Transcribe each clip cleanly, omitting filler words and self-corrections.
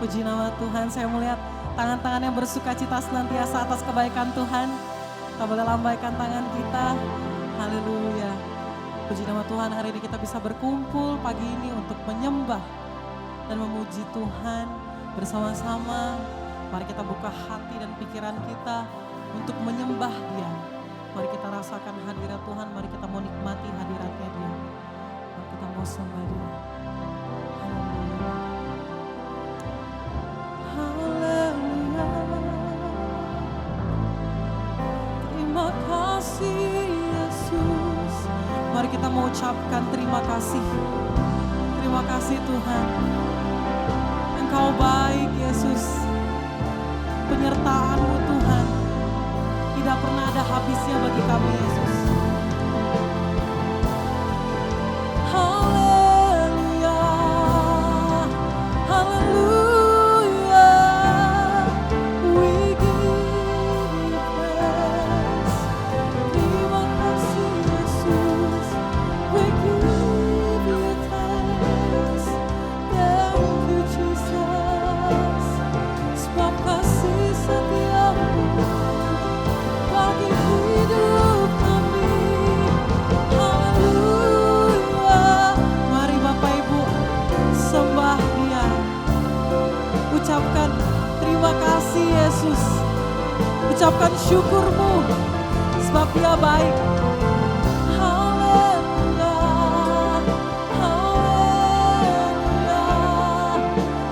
Puji nama Tuhan, saya melihat tangan-tangan yang bersuka cita senantiasa atas kebaikan Tuhan. Kita boleh lambaikan tangan kita. Haleluya. Puji nama Tuhan, hari ini kita bisa berkumpul pagi ini untuk menyembah dan memuji Tuhan bersama-sama. Mari kita buka hati dan pikiran kita untuk menyembah Dia. Mari kita rasakan hadirat Tuhan, mari kita mau nikmati hadiratnya Dia. Mari kita mau sembah Dia. Haleluya. Terima kasih Yesus. Mari kita mau ucapkan terima kasih. Terima kasih Tuhan. Engkau baik Yesus. Penyertaan-Mu Tuhan tidak pernah ada habisnya bagi kami Yesus. Haleluya. Haleluya. We give you praise. Terima kasih Yesus. We give you thanks. Thank you Jesus. Sebab kasih setiamu bagi hidup kami. Haleluya. Mari Bapak Ibu sembah Dia. Ucapkan terima kasih Yesus. Ucapkan syukur-Mu sebab Dia baik. Haleluya. Haleluya.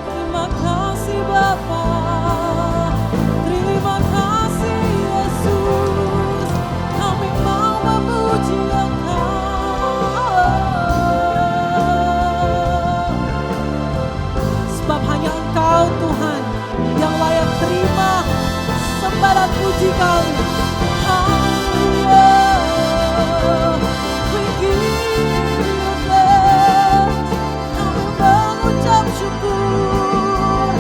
Terima kasih Bapa. Terima kasih Yesus. Kami mau memuji Engkau. Sebab hanya Engkau Tuhan yang layak terima sembah dan puji kami. Haleluya. We give you thanks. Kami mengucap syukur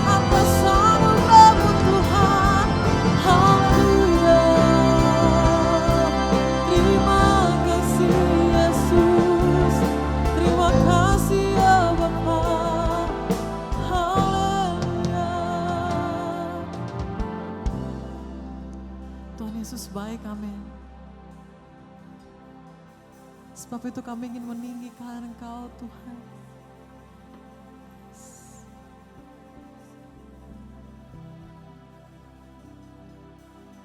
atas anugerah-Mu Tuhan. Haleluya. Terima kasih Yesus. Terima kasih ya Bapa. Haleluya. Tuhan Yesus baik, amin. Sebab itu kami ingin meninggikan Engkau Tuhan.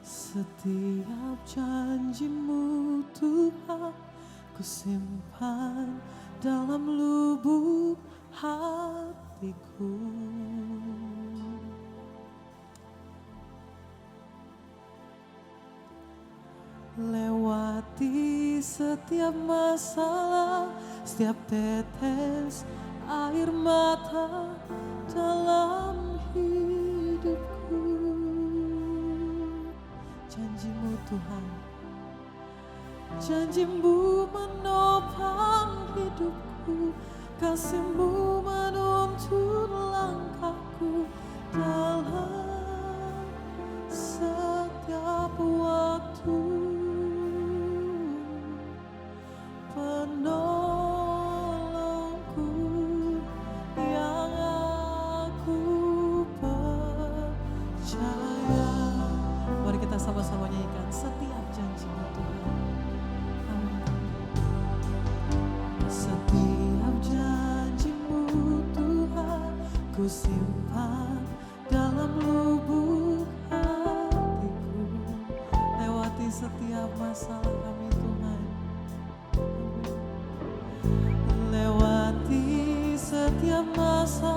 Setiap janji-Mu Tuhan ku simpan dalam lubuk hatiku. Lewati setiap masalah, setiap tetes air mata dalam hidupku. Janji-Mu Tuhan, janji-Mu menopang hidupku, kasih-Mu menuntun langkahku dalam setiap waktu. Penolongku yang aku percaya. Mari kita sama-sama nyanyikan setiap janji-Mu Tuhan. Amin. Setiap janji-Mu Tuhan ku simpan dalam lubuk hatiku. Lewati setiap masalah kami Tuhan. Lewati setiap masa,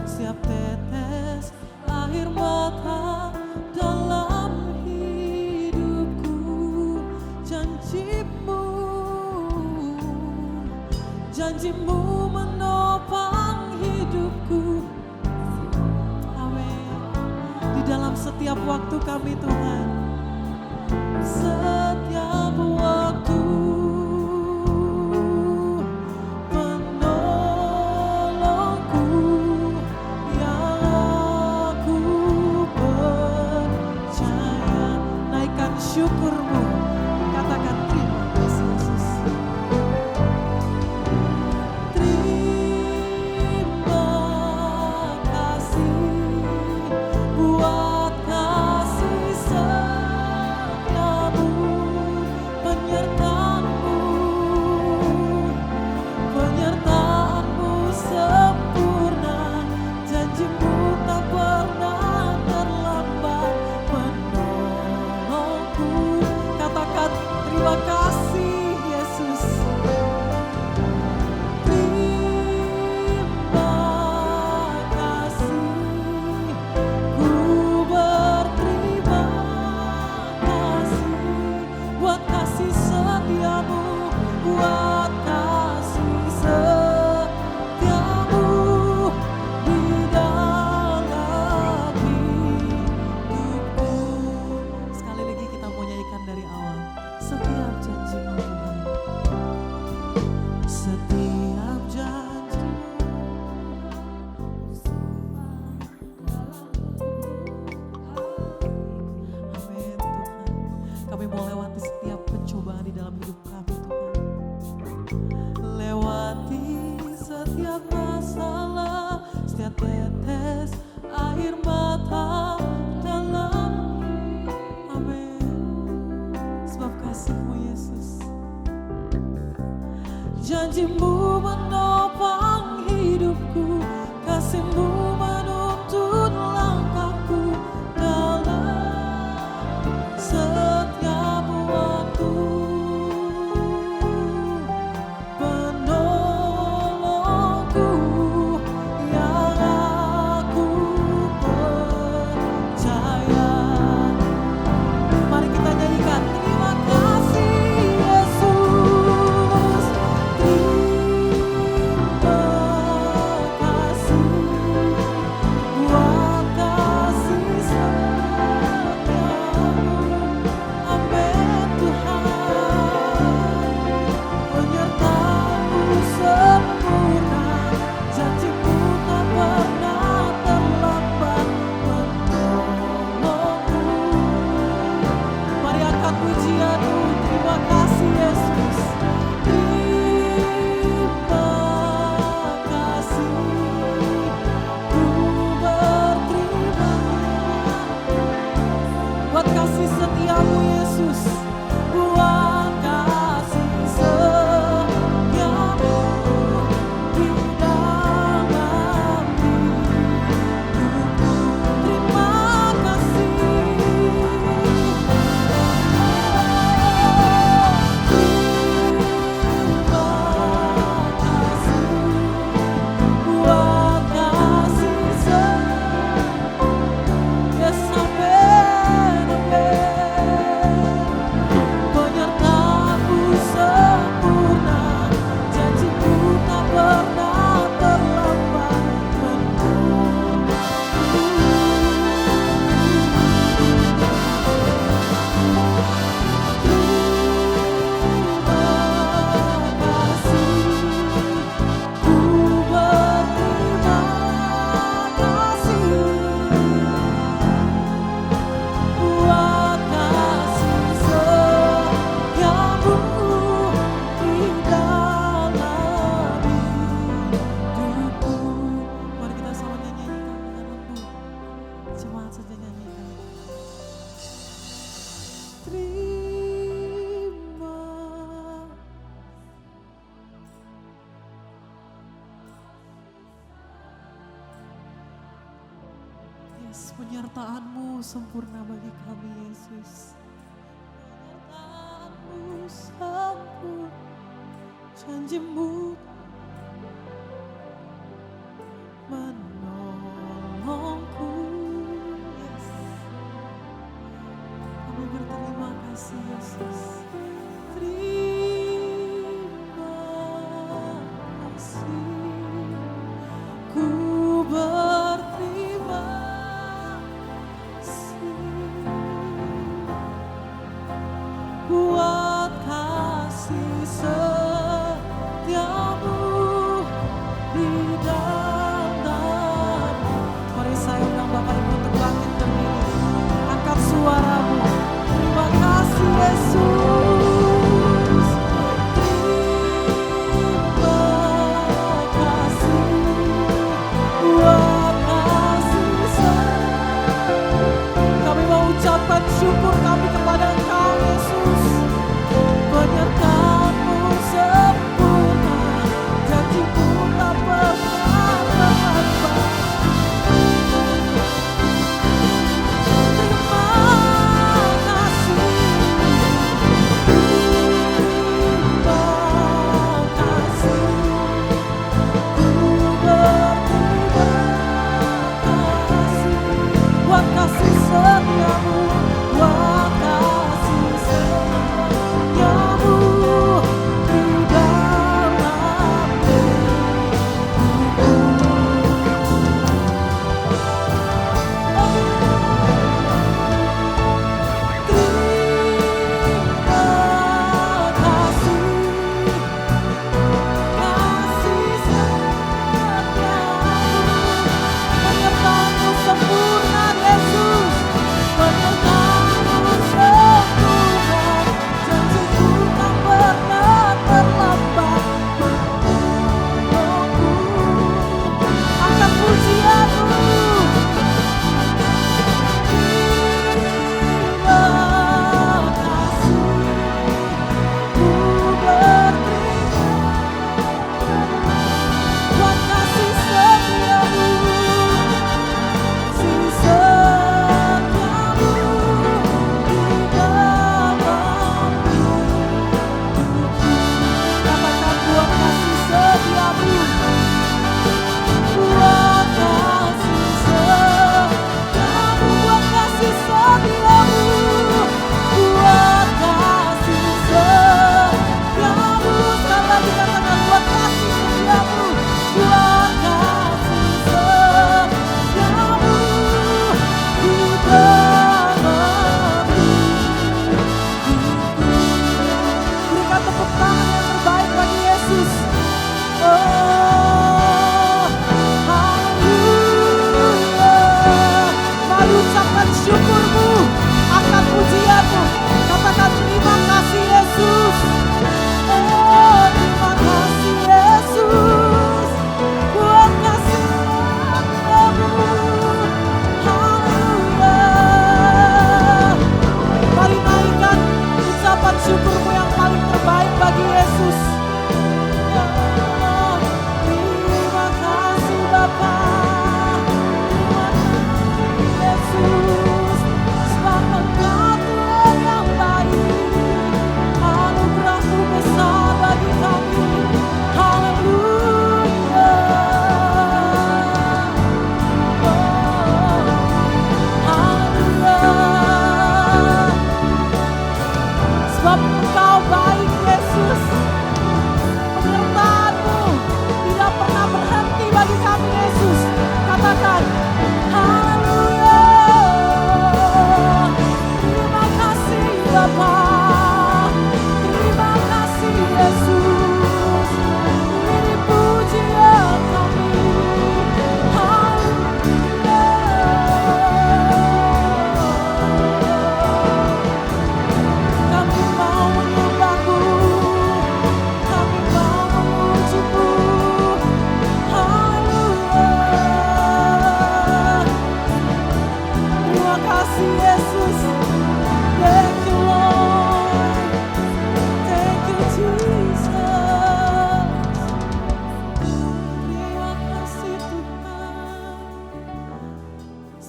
setiap tetes air mata dalam hidupku. Janji-Mu, janji-Mu menopang hidupku. Amin. Di dalam setiap waktu kami Tuhan, setiap waktu. Syukur-Mu, katakan terima kasih Yesus. Terima Janjimu menopang hidupku, kasihmu menuntun langkahku dalam setiap waktu. Penolongku yang aku percaya. Mari kita nyanyikan, terima kasih Yesus, terima kasih buat kasih setiamu. Amin Tuhan, penyertaanmu sempurna, janjimu tak pernah terlambat menolongku. Mari angkat pujianmu, terima kasih Yesus, terima kasih, ku berterima buat kasih setiamu Yesus, buat kasih setiamu di dalam hidupku. Terima kasih, buat kasih yes, amin, amin. Penyertaanmu sempurna, janjimu tak pernah terlambat menolongku. Penyertaanmu sempurna bagi kami Yesus. Penyertaanmu sempurna, janjimu menolongku. Yes. Kami berterima kasih Yesus. Terima kasih, ku berterima buat kasih setiamu di dalam. Mari saya undang Bapak Ibu untuk bangkit berdiri, angkat suaramu. Terima kasih Yesus, terima kasih buat kasih setiamu. Kami mau ucapkan syukur kami kepada Engkau Yesus. Penyertaanmu sempurna, janjimu tak pernah terlambat. Terima kasih, terima kasih, ku berterima kasih buat kasih setiamu, buat kasih setiamu di dalam hidupku. Terima kasih, kasih setiamu, penyertaanmu sempurna Yesus, penyertaanmu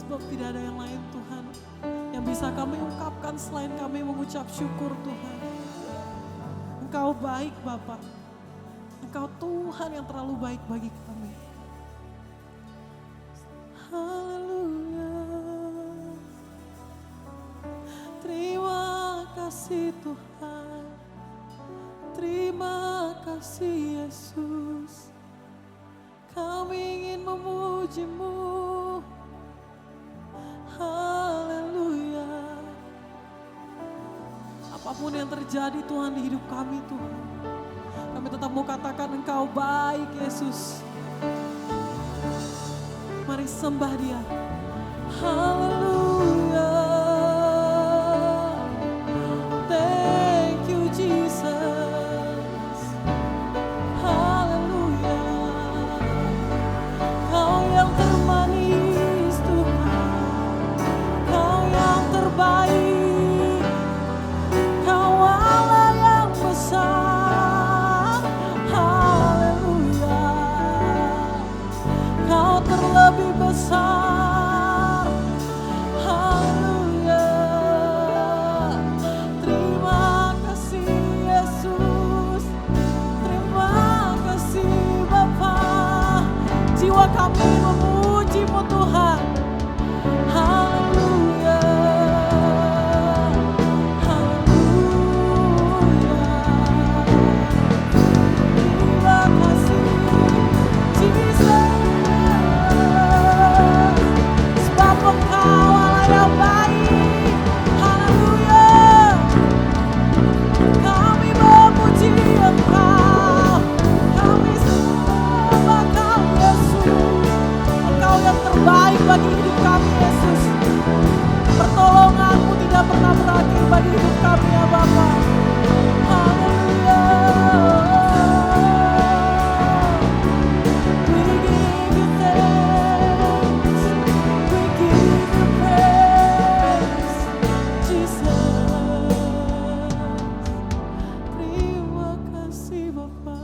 Sebab tidak ada yang lain Tuhan yang bisa kami ungkapkan selain kami mengucap syukur Tuhan. Engkau baik Bapa. Engkau Tuhan yang terlalu baik bagi kami. Haleluya. Terima kasih Tuhan. Terima kasih Yesus. Kami ingin memuji-Mu. Haleluya. Apapun yang terjadi Tuhan di hidup kami Tuhan, kami tetap mau katakan Engkau baik Yesus. Mari sembah Dia. Haleluya. Thank you Jesus. Haleluya. Kau yang termanis Tuhan, Kau yang terbaik, Kau Allah yang besar. Haleluya. Kau terlebih besar. Haleluya. Terima kasih Yesus. Terima kasih Bapa. Jiwa kami memuji-Mu Tuhan. Haleluya. Haleluya. Terima kasih Jesus. Sebab Engkau Allah yang baik. Haleluya. Kami memuji Engkau. Kami sembah Engkau Yesus. Engkau yang terbaik bagi hidup kami Yesus. Pertolongan-Mu tidak pernah berakhir bagi hidup kami ya Bapa. Haleluya. We give you thanks. We give you praise. Jesus. Terima kasih Bapa.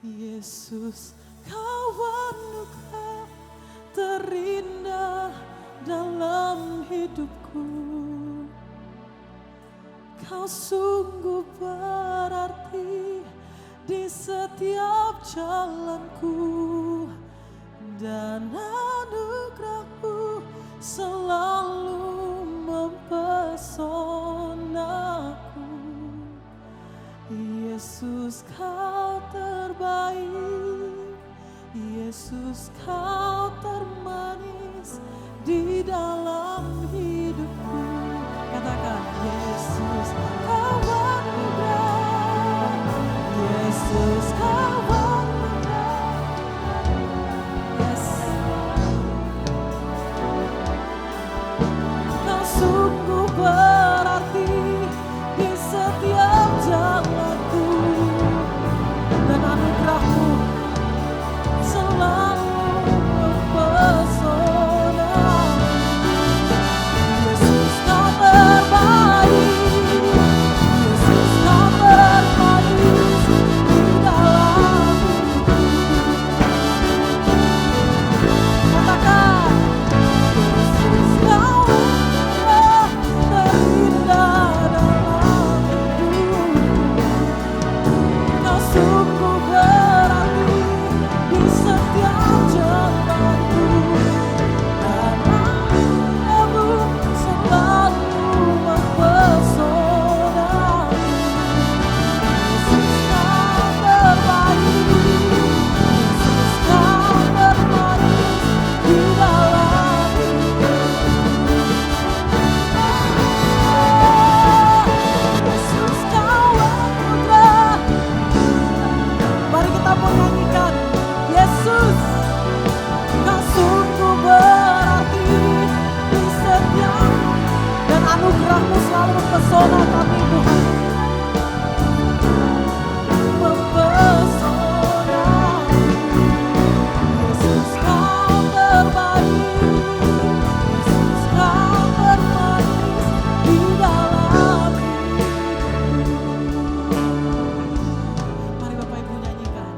Yesus, Kau anugerah terindah dalam hidupku. Kau sungguh berarti di setiap jalanku, dan anugerah-Mu selalu mempesonaku. Yesus, Kau terbaik. Yesus, Kau termanis di dalam hidupku. Katakan, Yesus, Kau anugerah. Yesus, Kau anugerah. Yes. Kau sungguh berarti di setiap jalanku, dan anugerah-Mu selalu mempesona. Yesus, Kau terbaik. Yesus, Kau termanis di dalam hidupku. Katakan, Yesus, Kau anugerah terindah dalam hidupku. Kau sungguh berarti di setiap jalanku, dan anugerah-Mu selalu mempesona. Yesus, Kau terbaik. Yesus, Kau termanis di dalam hidupku. Yesus, Kau anugerah. Mari kita menyanyikan, Yesus, Kau sungguh berarti di setiap, dan anugerah-Mu selalu mempesona kami Tuhan. Mempesona. Yesus, Kau terbaik. Yesus, Kau termanis di dalam hidupku. Mari Bapak Ibu nyanyikan.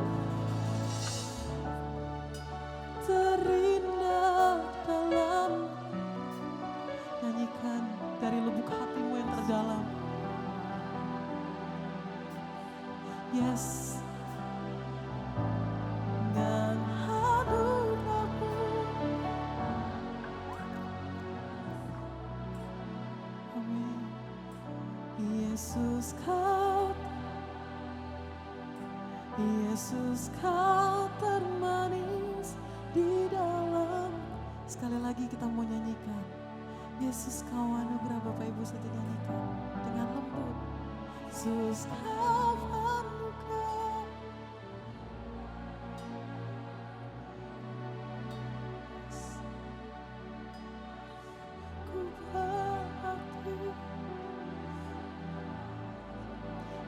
Yesus kau termanis di dalam. Sekali lagi kita mau nyanyikan. Yesus kau anugerah, Bapak Ibu saya nyanyikan dengan lembut. Yesus kau anugerah. Ku berhati.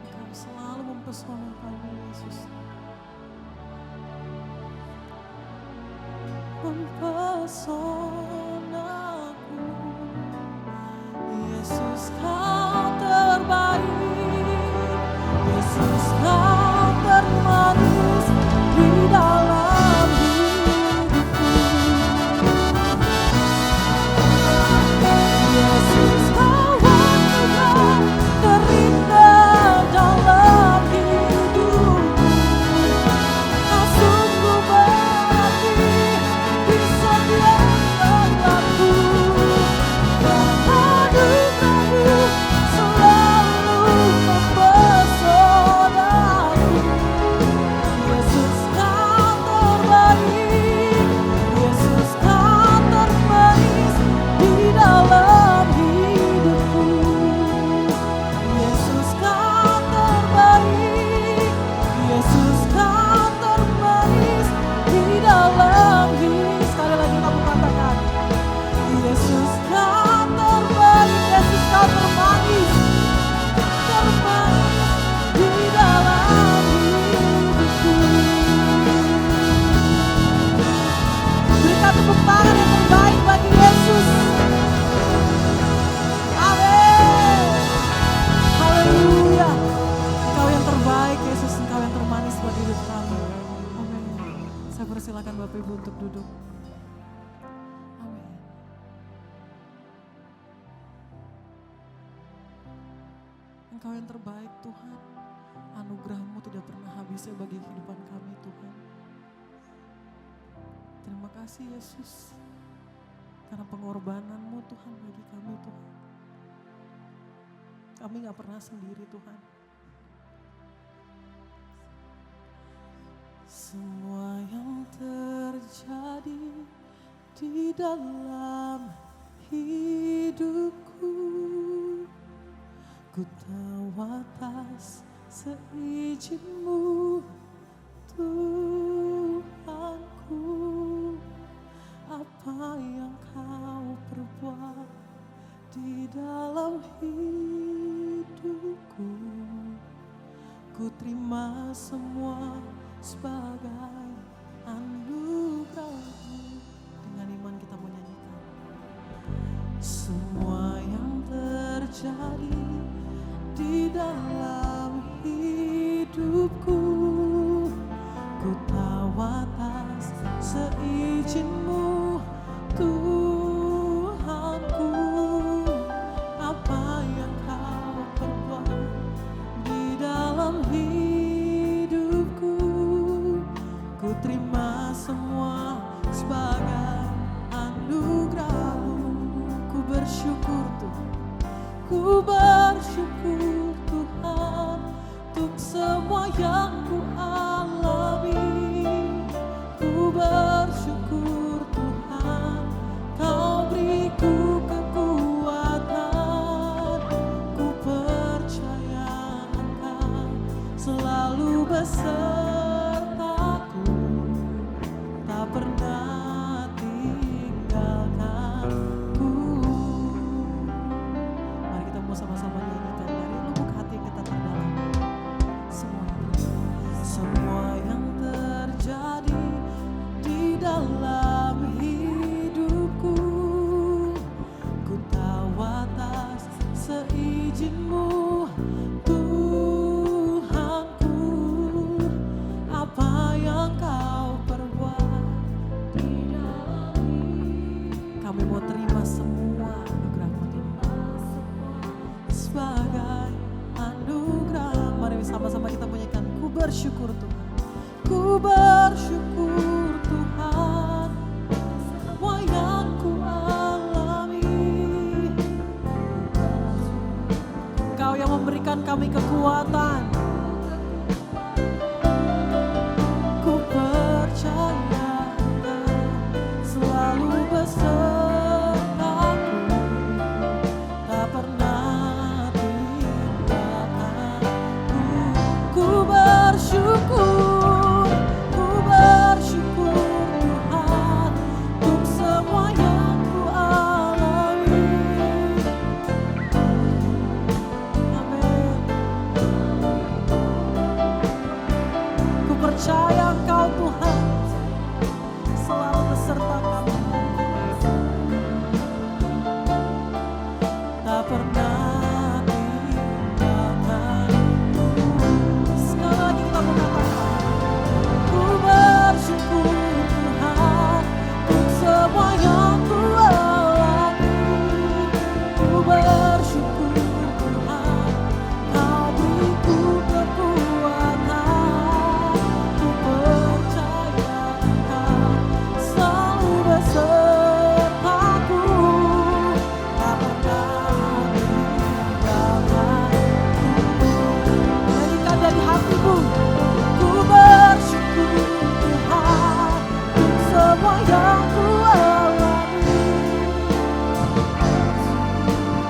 Engkau selalu mempesona kami, Yesus. Mempesonaku, Yesus kau terbaik, Yesus kau termanis di dalam hidupku. Yesus kau anugerah terindah dalam hidupku. Kau sungguh berarti di setiap langkahku. Anugerahmu selalu mempesonaku. Yesus kau terbaik, Yesus kau termanis di dalam hidupku. Yesus kau terbaik, Yesus kau termanis di dalam hidup. Sekali lagi kamu katakan, Yesus kau terbaik, Yesus kau termanis, termanis di dalam hidupku. Berikan tepuk tangan yang terbaik bagi Yesus. Amin. Haleluya. Engkau yang terbaik, Yesus, Engkau yang termanis buat hidup kami. Amin. Saya persilakan Bapak Ibu untuk duduk. Amin. Engkau yang terbaik, Tuhan. Anugerah-Mu tidak pernah habis ya bagi kehidupan kami, Tuhan. Terima kasih, Yesus. Karena pengorbanan-Mu, Tuhan, bagi kami, Tuhan. Kami gak pernah sendiri, Tuhan. Semua yang terjadi di dalam hidupku, ku tahu atas seizin-Mu, Tuhanku. Apa yang Kau perbuat di dalam hidupku, ku terima semua sebagai anugerah-Mu. Dengan iman kita mau nyanyikan. Semua yang terjadi di dalam hidupku, ku tahu atas seizin-Mu, Tuhanku. Apa yang Kau perbuat di dalam hidupku, ku terima semua sebagai anugerah-Mu. Ku bersyukur Tuhan, ku bersyukur Tuhan untuk semua yang ku alami. Ku bersyukur Tuhan, Kau beriku kekuatan. Ku percaya Engkau selalu besertaku, tak pernah tinggalkanku. Mari kita mau sama-sama nyanyikan dari lubuk hati kita terdalam. Semua yang terjadi di dalam hidupku, ku tahu atas seizin-Mu, Tuhanku. Apa yang Kau perbuat di dalam hidup, kami mau terima semua anugerah-Mu sebagai anugerah. Mari sama-sama kita bunyikan, ku bersyukur Tuhan, ku bersyukur Tuhan, semua yang ku alami. Kau yang memberikan berikan kami kekuatan. Ku percaya Engkau selalu besertaku, tak pernah tinggalkanku. Ku bersyukur Tuhan untuk semua yang ku alami. Amin. Ku percaya Engkau Tuhan selalu beserta kami, tak pernah tinggalkanku. Sekali lagi kita mengatakan, ku bersyukur Tuhan untuk semua yang ku alami. Ku bersyukur Tuhan, Kau beriku kekuatan. Ku percaya Engkau selalu besertaku, tak pernah tinggalkanku. Nyanyikan dari hatimu. Ku bersyukur Tuhan untuk semua yang ku alami.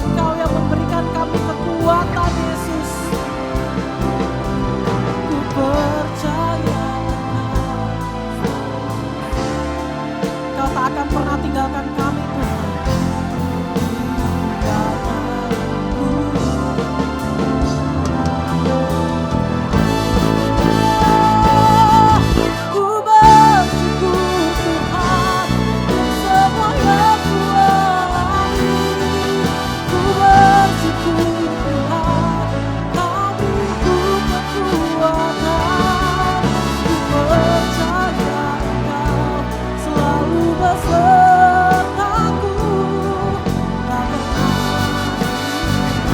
Engkau yang memberikan kami kekuatan, Yesus. Ku percaya Engkau tak akan pernah tinggalkan kami, Tuhan. Tinggalkanku. Ku bersyukur Tuhan untuk semua yang ku alami. Ku bersyukur Tuhan, Kau beriku kekuatan. Ku percaya Engkau selalu besertaku, tak pernah tinggalkanku.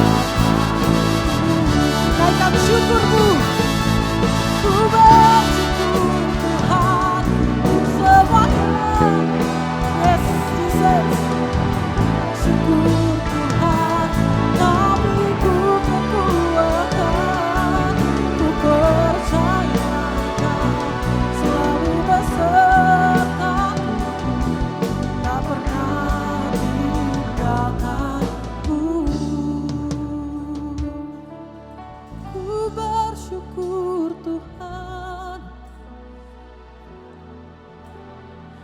Naikkan syukurmu. Ku bersyukur Tuhan untuk semuanya. Yes, Jesus. Syukur Tuhan, Kau beriku kekuatan. Ku percaya Engkau selalu besertaku, tak pernah tinggalkanku. Ku bersyukur Tuhan.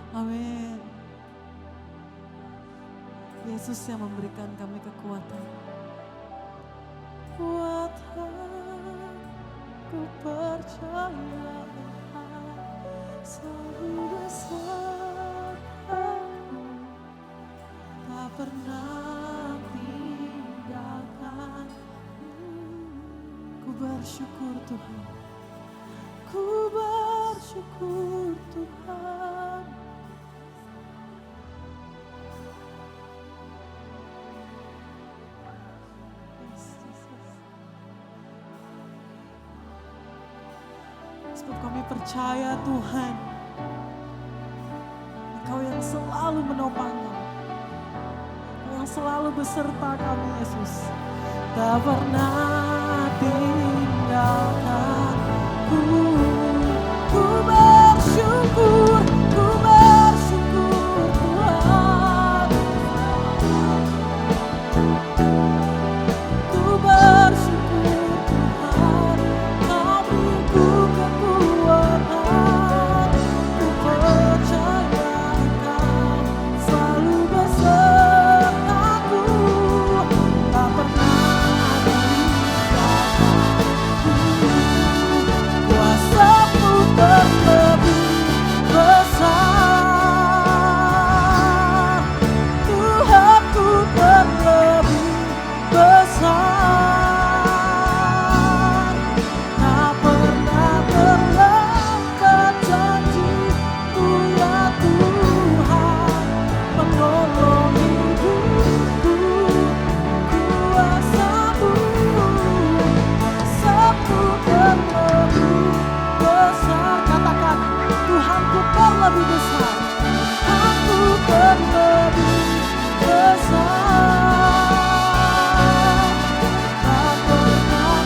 Amin. Yesus yang memberikan kami kekuatan. Kuatan, ku percaya Engkau selalu besertaku, tak pernah tinggalkan. Ku bersyukur Tuhan, ku bersyukur Tuhan. Yes, Jesus. Sebab kami percaya Tuhan, Engkau yang selalu menopang kami, yang selalu beserta kami, Yesus. Tak pernah tinggalkanku. Ku bersyukur Tuhan. Ku bersyukur Tuhan, Kau beriku kekuatan. Ku percaya Engkau selalu besertaku, tak pernah Tak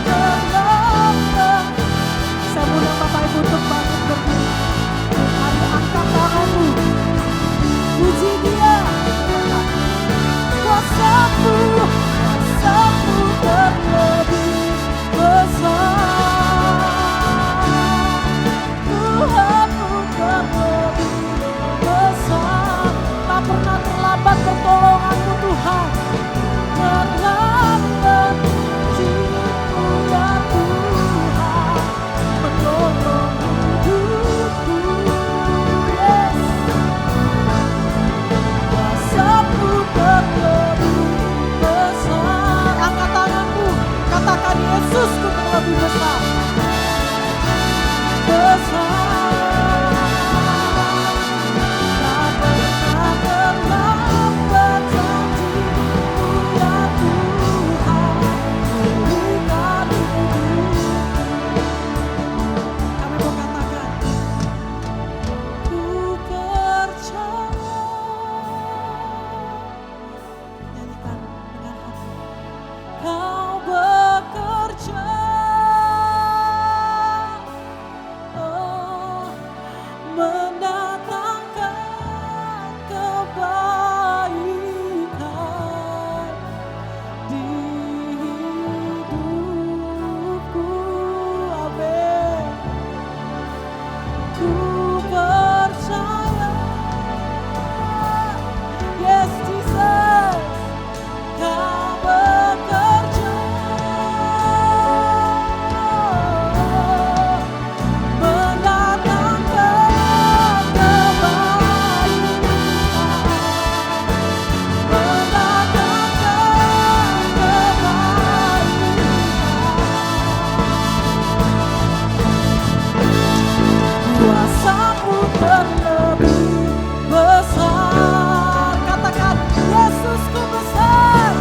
kuasa-Mu terlebih besar. Katakan, Yesusku besar,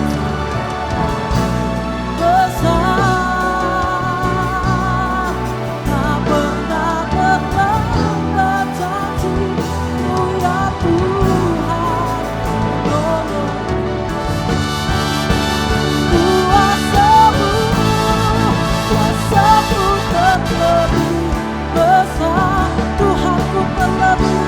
besar. Tak pernah berjanji-Mu ya Tuhan. Kuasa-Mu, kuasa-Mu terlebih besar. Tuhanku terlebih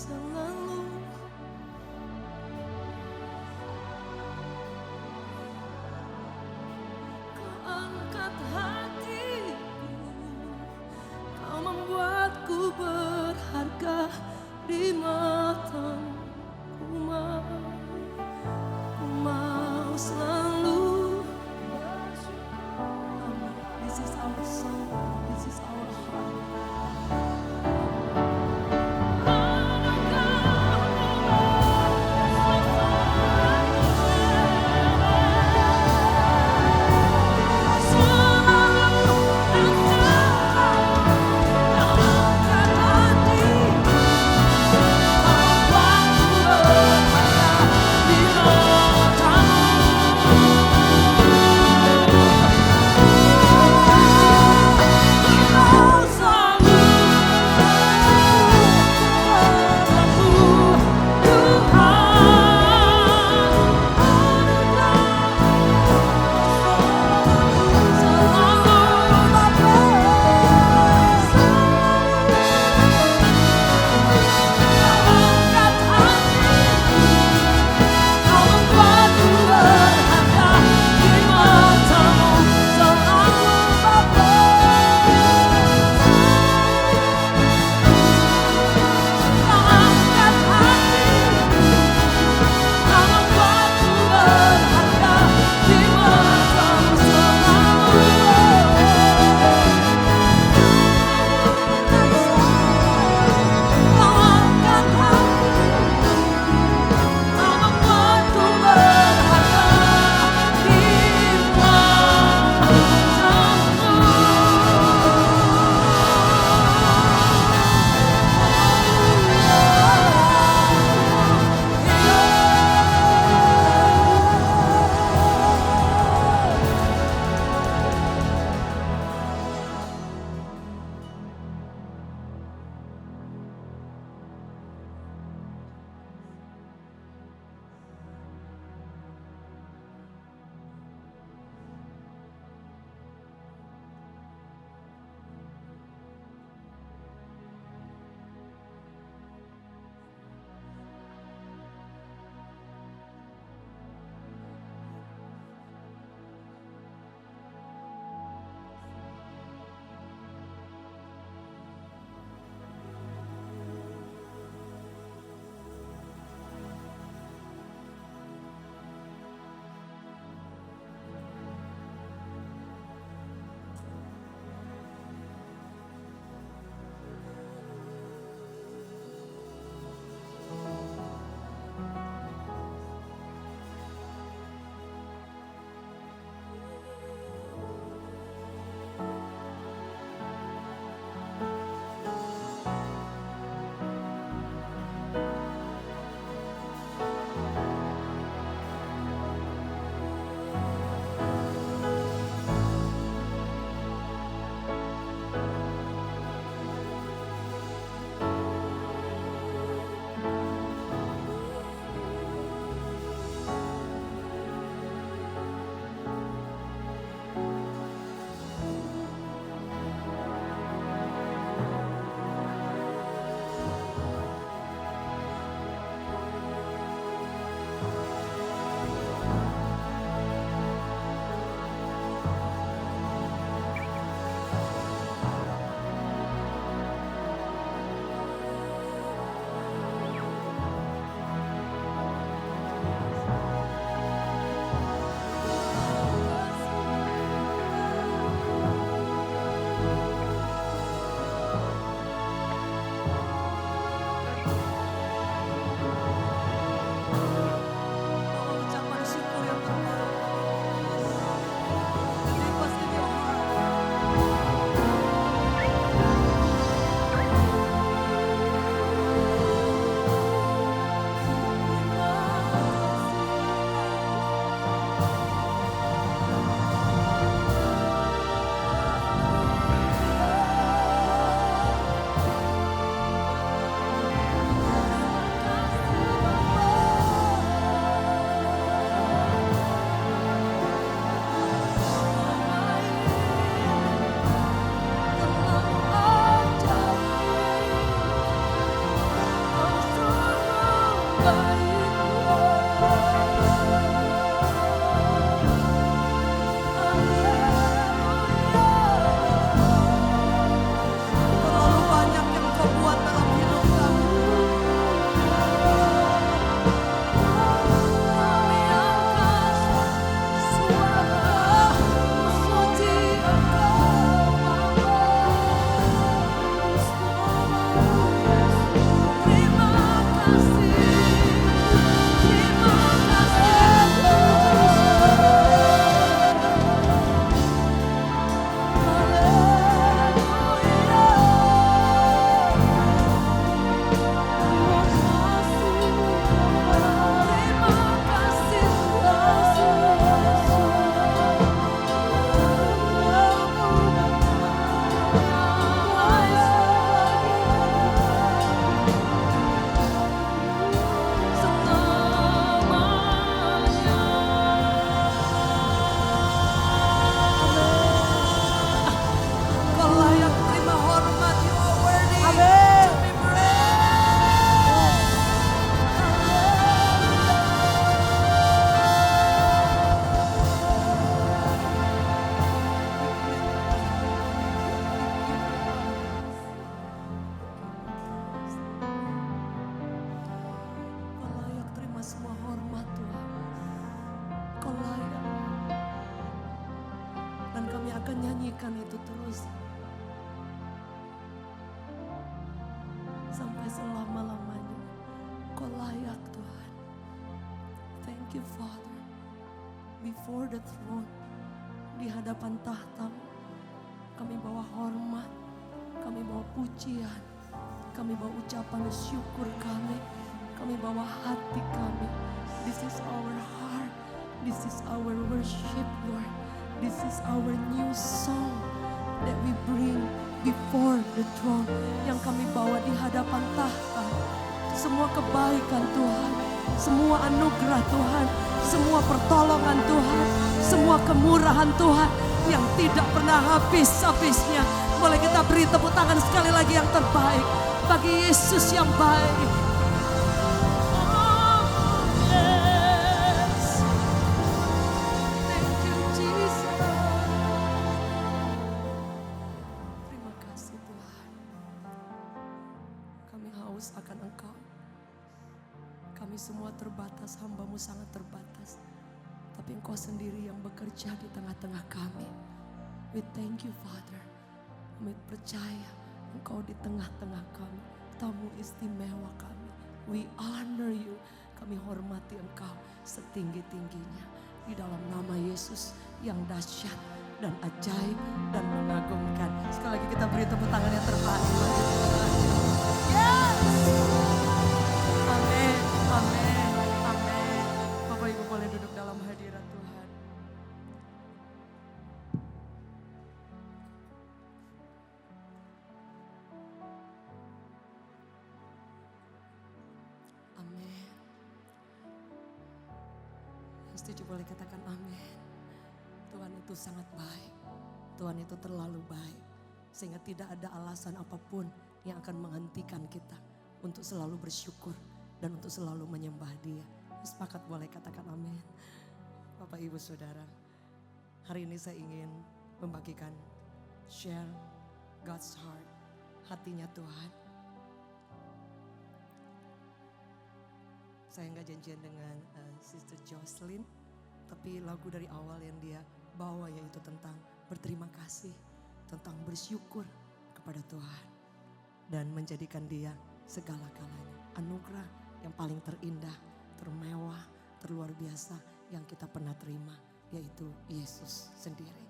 selalu. Kau angkat hatiku, kau membuatku berharga di matamu. Ku mau selalu bersyukur. This is our song, this is our heart. Manakah Kami akan nyanyikan itu terus. Sampai selama-lamanya. Kau layak Tuhan. Thank you Father. Before the throne. Di hadapan tahta kami bawa hormat. Kami bawa pujian. Kami bawa ucapan syukur kami. Kami bawa hati kami. This is our heart. This is our worship Lord. This is our new song that we bring before the throne. Yang kami bawa di hadapan tahta. Semua kebaikan Tuhan. Semua anugerah Tuhan. Semua pertolongan Tuhan. Semua kemurahan Tuhan. Yang tidak pernah habis-habisnya. Boleh kita beri tepuk tangan sekali lagi yang terbaik. Bagi Yesus yang baik. Oh, yes. Thank you, Jesus. Terima kasih Tuhan. Kami haus akan Engkau. Kami semua terbatas, hamba-Mu sangat terbatas. Tapi Engkau sendiri yang bekerja di tengah-tengah kami. We thank you Father. Kami percaya Engkau di tengah-tengah kami. Tamu istimewa kami. We honor you. Kami hormati Engkau setinggi-tingginya. Di dalam nama Yesus yang dahsyat dan ajaib dan mengagumkan. Sekali lagi kita beri tepuk tangan yang terbaik. Yes! Amin, amin, amin. Bapak Ibu boleh duduk dalam hadirat Tuhan. Amin. Yang setuju boleh katakan amin. Tuhan itu sangat baik. Tuhan itu terlalu baik. Sehingga tidak ada alasan apapun yang akan menghentikan kita untuk selalu bersyukur dan untuk selalu menyembah Dia. Sepakat boleh katakan amin. Bapak Ibu Saudara, hari ini saya ingin membagikan share God's heart, hatinya Tuhan. Saya nggak janjian dengan Sister Jocelyn, tapi lagu dari awal yang dia bawa yaitu tentang berterima kasih, tentang bersyukur kepada Tuhan dan menjadikan Dia segala-galanya. Anugerah yang paling terindah, termewah, terluar biasa yang kita pernah terima, yaitu Yesus sendiri.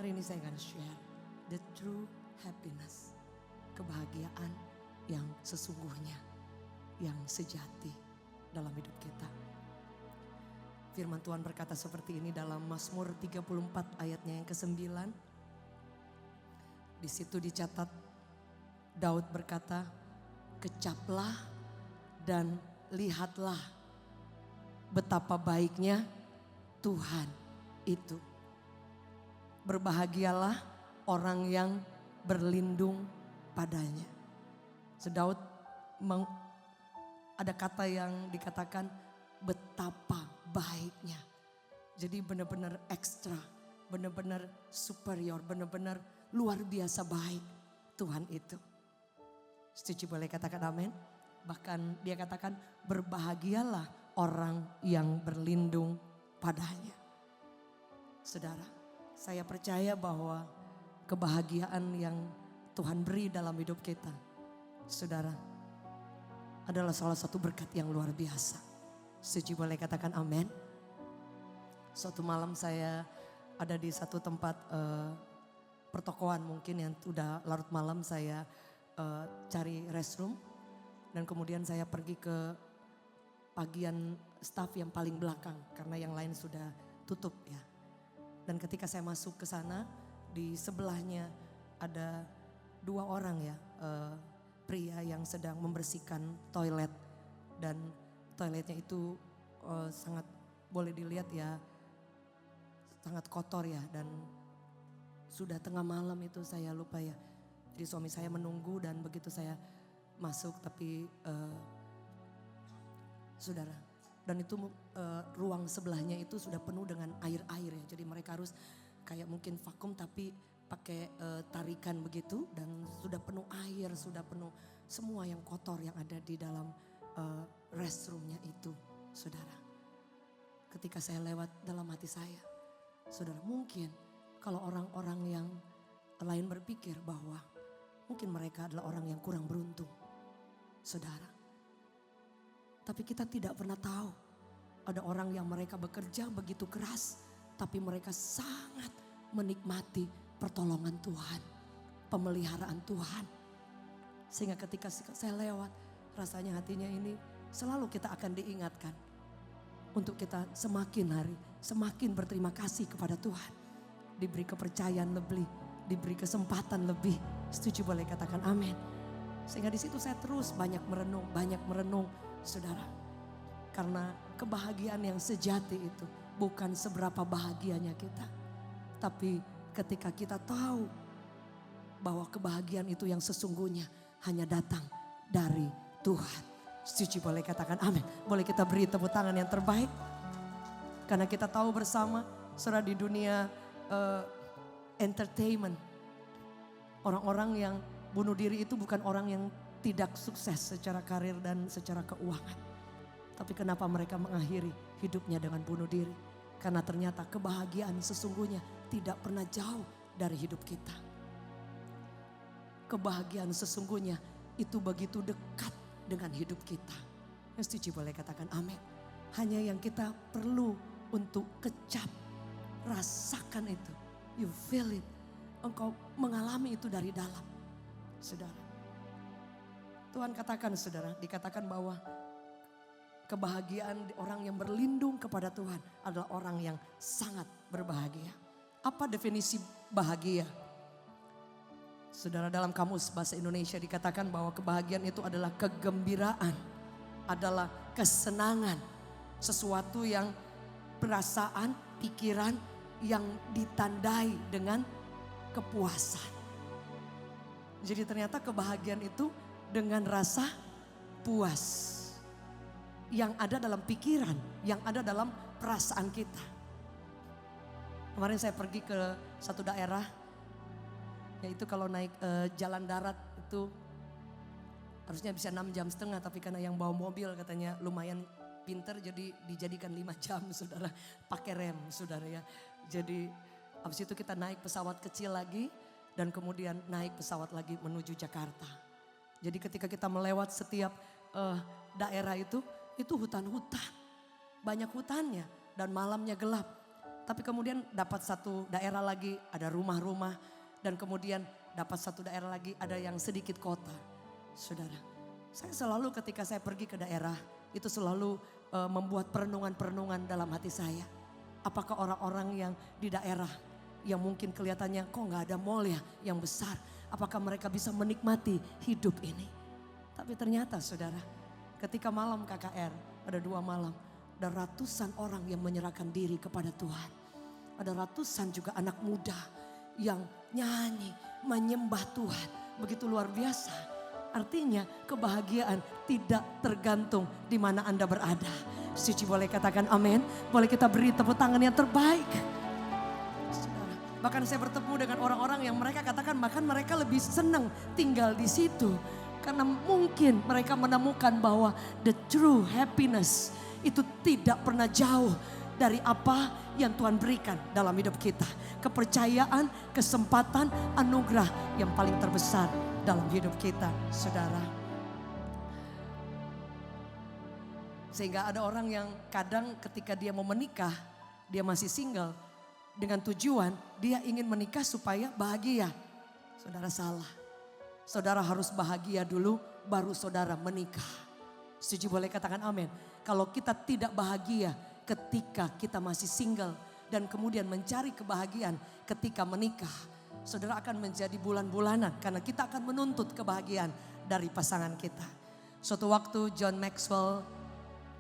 Hari ini saya akan share the true happiness, kebahagiaan yang sesungguhnya, yang sejati dalam hidup kita. Firman Tuhan berkata seperti ini dalam Mazmur 34 ayatnya yang ke-9. Di situ dicatat Daud berkata, kecaplah dan lihatlah betapa baiknya Tuhan itu. Berbahagialah orang yang berlindung padanya. Daud ada kata yang dikatakan betapa baiknya. Jadi benar-benar ekstra, benar-benar superior, benar-benar luar biasa baik Tuhan itu. Setuju boleh katakan amin? Bahkan dia katakan berbahagialah orang yang berlindung padanya. Saudara, saya percaya bahwa kebahagiaan yang Tuhan beri dalam hidup kita, saudara, adalah salah satu berkat yang luar biasa. Setuju boleh katakan amin? Suatu malam saya ada di satu tempat pertokoan mungkin yang udah larut malam, saya cari restroom. Dan kemudian saya pergi ke bagian staff yang paling belakang karena yang lain sudah tutup ya. Dan ketika saya masuk ke sana, di sebelahnya ada dua orang ya, pria yang sedang membersihkan toilet. Dan toiletnya itu sangat boleh dilihat ya, sangat kotor ya. Dan sudah tengah malam itu saya lupa ya. Jadi suami saya menunggu dan begitu saya masuk tapi saudara, dan itu ruang sebelahnya itu sudah penuh dengan air-air ya. Jadi mereka harus kayak mungkin vakum tapi pakai tarikan begitu, dan sudah penuh air, sudah penuh semua yang kotor yang ada di dalam restroomnya itu, saudara. Ketika saya lewat dalam hati saya, saudara, mungkin kalau orang-orang yang lain berpikir bahwa mungkin mereka adalah orang yang kurang beruntung, saudara. Tapi kita tidak pernah tahu ada orang yang mereka bekerja begitu keras, tapi mereka sangat menikmati pertolongan Tuhan, pemeliharaan Tuhan. Sehingga ketika saya lewat, rasanya hatinya ini selalu kita akan diingatkan untuk kita semakin hari, semakin berterima kasih kepada Tuhan. Diberi kepercayaan lebih, diberi kesempatan lebih. Setuju, boleh katakan amin. Sehingga di situ saya terus banyak merenung, saudara. Karena kebahagiaan yang sejati itu bukan seberapa bahagianya kita. Tapi ketika kita tahu bahwa kebahagiaan itu yang sesungguhnya hanya datang dari Tuhan. Setuju, boleh katakan amin. Boleh kita beri tepuk tangan yang terbaik. Karena kita tahu bersama, saudara, di dunia entertainment, orang-orang yang bunuh diri itu bukan orang yang tidak sukses secara karir dan secara keuangan. Tapi kenapa mereka mengakhiri hidupnya dengan bunuh diri? Karena ternyata kebahagiaan sesungguhnya tidak pernah jauh dari hidup kita. Kebahagiaan sesungguhnya itu begitu dekat dengan hidup kita. Yang setuju boleh katakan amin. Hanya yang kita perlu untuk kecap, rasakan itu. You feel it. Engkau mengalami itu dari dalam. Saudara. Tuhan katakan, saudara, dikatakan bahwa kebahagiaan orang yang berlindung kepada Tuhan adalah orang yang sangat berbahagia. Apa definisi bahagia? Saudara, dalam kamus bahasa Indonesia dikatakan bahwa kebahagiaan itu adalah kegembiraan, adalah kesenangan, sesuatu yang perasaan, pikiran yang ditandai dengan kepuasan. Jadi ternyata kebahagiaan itu dengan rasa puas yang ada dalam pikiran, yang ada dalam perasaan kita. Kemarin saya pergi ke satu daerah, yaitu kalau naik jalan darat itu harusnya bisa 6,5 jam, tapi karena yang bawa mobil katanya lumayan pinter, jadi dijadikan 5 jam, saudara, pakai rem, saudara ya. Jadi habis itu kita naik pesawat kecil lagi dan kemudian naik pesawat lagi menuju Jakarta. Jadi ketika kita melewat setiap daerah itu hutan-hutan, banyak hutannya dan malamnya gelap. Tapi kemudian dapat satu daerah lagi ada rumah-rumah dan kemudian dapat satu daerah lagi ada yang sedikit kota. Saudara, saya selalu ketika saya pergi ke daerah itu selalu membuat perenungan-perenungan dalam hati saya. Apakah orang-orang yang di daerah yang mungkin kelihatannya kok nggak ada mall ya yang besar, apakah mereka bisa menikmati hidup ini? Tapi ternyata, saudara, ketika malam KKR ada 2 malam, ada ratusan orang yang menyerahkan diri kepada Tuhan. Ada ratusan juga anak muda yang nyanyi, menyembah Tuhan. Begitu luar biasa. Artinya kebahagiaan tidak tergantung di mana Anda berada. Suci boleh katakan amin. Boleh kita beri tepuk tangan yang terbaik. Saudara, bahkan saya bertemu dengan orang-orang yang mereka katakan bahkan mereka lebih senang tinggal di situ. Karena mungkin mereka menemukan bahwa the true happiness itu tidak pernah jauh dari apa yang Tuhan berikan dalam hidup kita. Kepercayaan, kesempatan, anugerah yang paling terbesar dalam hidup kita, saudara. Sehingga ada orang yang kadang ketika dia mau menikah, dia masih single dengan tujuan dia ingin menikah supaya bahagia. Saudara salah. Saudara harus bahagia dulu baru saudara menikah. Setuju boleh katakan amin. Kalau kita tidak bahagia ketika kita masih single dan kemudian mencari kebahagiaan ketika menikah, saudara akan menjadi bulan-bulanan karena kita akan menuntut kebahagiaan dari pasangan kita. Suatu waktu John Maxwell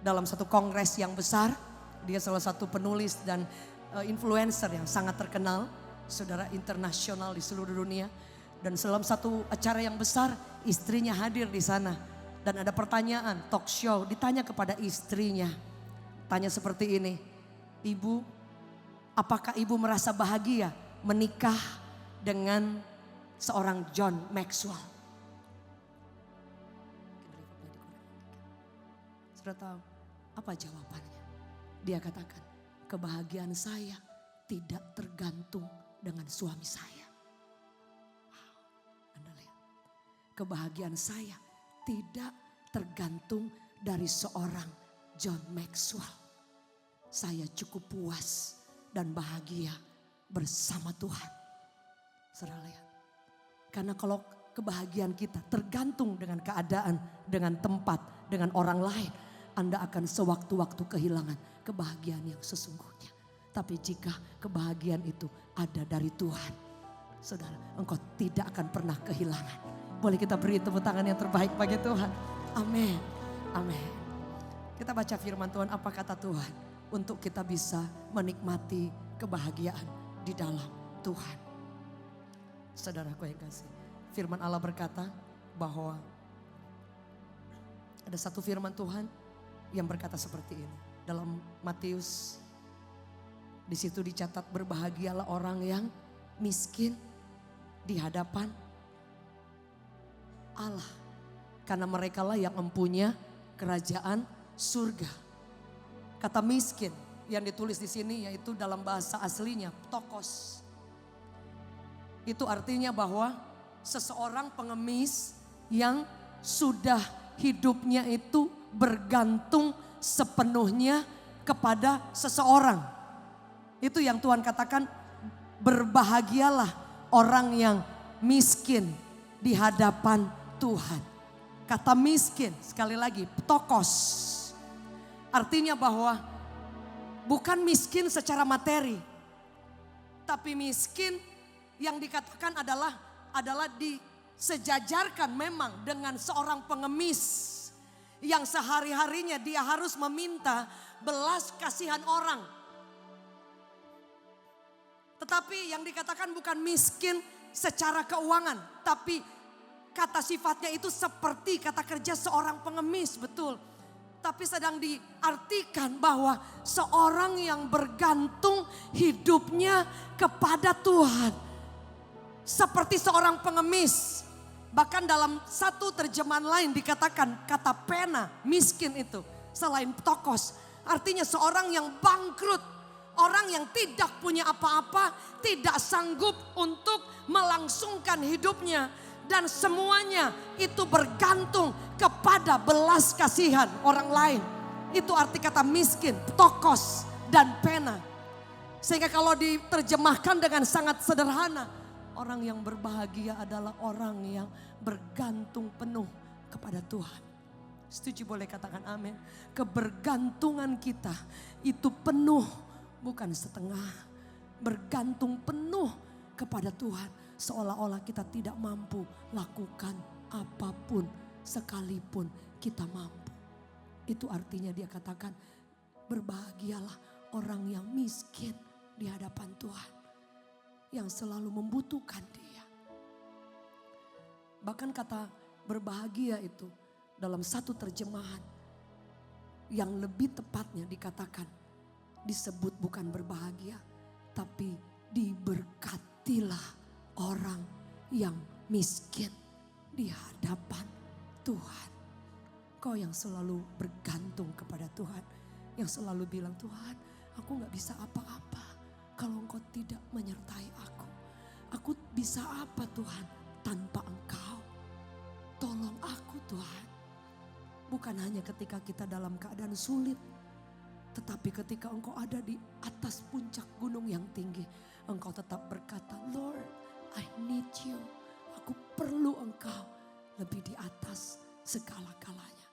dalam satu kongres yang besar, dia salah satu penulis dan influencer yang sangat terkenal, saudara, internasional di seluruh dunia. Dan dalam satu acara yang besar, istrinya hadir di sana. Dan ada pertanyaan, talk show, ditanya kepada istrinya. Tanya seperti ini, Ibu, apakah ibu merasa bahagia menikah dengan seorang John Maxwell? Sudah tahu apa jawabannya? Dia katakan, kebahagiaan saya tidak tergantung dengan suami saya. Wow, Anda lihat. Kebahagiaan saya tidak tergantung dari seorang John Maxwell. Saya cukup puas dan bahagia bersama Tuhan. Saudara lihat. Karena kalau kebahagiaan kita tergantung dengan keadaan, dengan tempat, dengan orang lain, Anda akan sewaktu-waktu kehilangan kebahagiaan yang sesungguhnya. Tapi jika kebahagiaan itu ada dari Tuhan, saudara, engkau tidak akan pernah kehilangan. Boleh kita beri tepuk tangan yang terbaik bagi Tuhan. Amin. Amin. Kita baca firman Tuhan, apa kata Tuhan untuk kita bisa menikmati kebahagiaan di dalam Tuhan. Saudaraku yang kasih, firman Allah berkata bahwa ada satu firman Tuhan yang berkata seperti ini. Dalam Matius, di situ dicatat, berbahagialah orang yang miskin di hadapan Allah, karena merekalah yang mempunyai kerajaan surga. Kata miskin yang ditulis di sini yaitu dalam bahasa aslinya ptokos. Itu artinya bahwa seseorang pengemis yang sudah hidupnya itu bergantung sepenuhnya kepada seseorang. Itu yang Tuhan katakan, berbahagialah orang yang miskin di hadapan Tuhan. Kata miskin, sekali lagi, ptokos. Artinya bahwa bukan miskin secara materi, tapi miskin yang dikatakan adalah disejajarkan memang dengan seorang pengemis yang sehari-harinya dia harus meminta belas kasihan orang. Tetapi yang dikatakan bukan miskin secara keuangan, tapi kata sifatnya itu seperti kata kerja seorang pengemis, betul. Tapi sedang diartikan bahwa seorang yang bergantung hidupnya kepada Tuhan. Seperti seorang pengemis. Bahkan dalam satu terjemahan lain dikatakan kata pena, miskin itu. Selain ptokos, artinya seorang yang bangkrut. Orang yang tidak punya apa-apa, tidak sanggup untuk melangsungkan hidupnya. Dan semuanya itu bergantung kepada belas kasihan orang lain. Itu arti kata miskin, ptokos, dan pena. Sehingga kalau diterjemahkan dengan sangat sederhana, orang yang berbahagia adalah orang yang bergantung penuh kepada Tuhan. Setuju, boleh katakan amin. Kebergantungan kita itu penuh, bukan setengah. Bergantung penuh kepada Tuhan. Seolah-olah kita tidak mampu lakukan apapun sekalipun kita mampu. Itu artinya dia katakan, berbahagialah orang yang miskin di hadapan Tuhan. Yang selalu membutuhkan dia. Bahkan kata berbahagia itu dalam satu terjemahan yang lebih tepatnya dikatakan, disebut bukan berbahagia, tapi diberkatilah orang yang miskin di hadapan Tuhan. Kau yang selalu bergantung kepada Tuhan, yang selalu bilang, Tuhan, aku gak bisa apa-apa kalau Engkau tidak menyertai aku. Aku bisa apa Tuhan tanpa Engkau? Tolong aku Tuhan. Bukan hanya ketika kita dalam keadaan sulit, tetapi ketika Engkau ada di atas puncak gunung yang tinggi, Engkau tetap berkata, Lord, I need you. Aku perlu Engkau lebih di atas segala-galanya.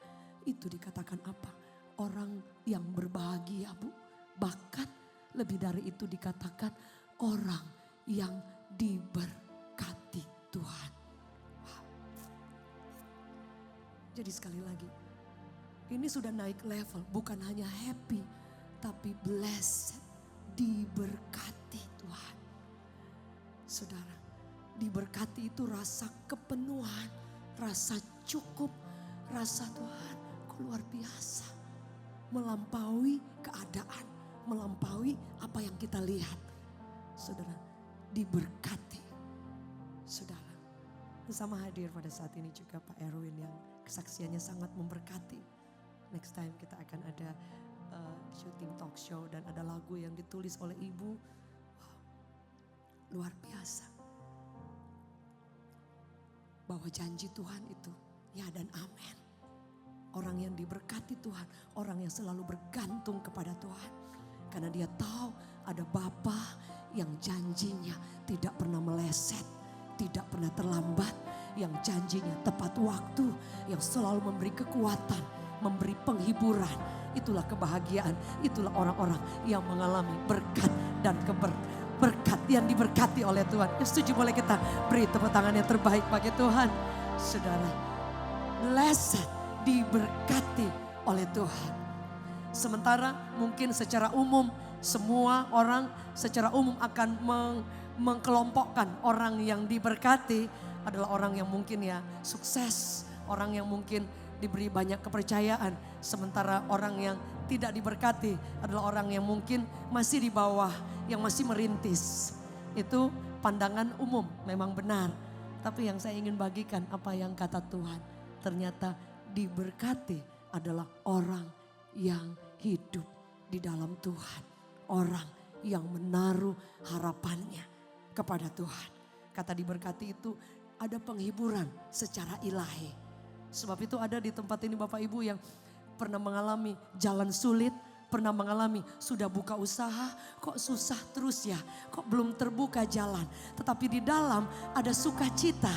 Itu dikatakan apa? Orang yang berbahagia, Bu. Bahkan lebih dari itu dikatakan orang yang diberkati Tuhan. Wow. Jadi sekali lagi, ini sudah naik level, bukan hanya happy, tapi blessed, diberkati Tuhan. Saudara, diberkati itu rasa kepenuhan, rasa cukup, rasa Tuhan kau luar biasa. Melampaui keadaan, melampaui apa yang kita lihat. Saudara, diberkati. Saudara, bersama hadir pada saat ini juga Pak Erwin yang kesaksiannya sangat memberkati. Next time kita akan ada syuting talk show dan ada lagu yang ditulis oleh Ibu. Wow. luar biasa. Bahwa janji Tuhan itu ya dan amin. Orang yang diberkati Tuhan, orang yang selalu bergantung kepada Tuhan. Karena dia tahu ada Bapa yang janjinya tidak pernah meleset, tidak pernah terlambat. Yang janjinya tepat waktu, yang selalu memberi kekuatan, memberi penghiburan. Itulah kebahagiaan, itulah orang-orang yang mengalami berkat dan berkat yang diberkati oleh Tuhan. Yang setuju boleh kita beri tepuk tangan yang terbaik bagi Tuhan. Saudara, blessed, diberkati oleh Tuhan. Sementara mungkin secara umum semua orang secara umum akan mengkelompokkan orang yang diberkati adalah orang yang mungkin ya sukses, orang yang mungkin diberi banyak kepercayaan. Sementara orang yang tidak diberkati adalah orang yang mungkin masih di bawah, yang masih merintis. Itu pandangan umum, memang benar. Tapi yang saya ingin bagikan apa yang kata Tuhan. Ternyata diberkati adalah orang yang hidup di dalam Tuhan. Orang yang menaruh harapannya kepada Tuhan. Kata diberkati itu ada penghiburan secara ilahi. Sebab itu ada di tempat ini Bapak Ibu yang pernah mengalami jalan sulit, pernah mengalami sudah buka usaha, kok susah terus ya, kok belum terbuka jalan. Tetapi di dalam ada sukacita,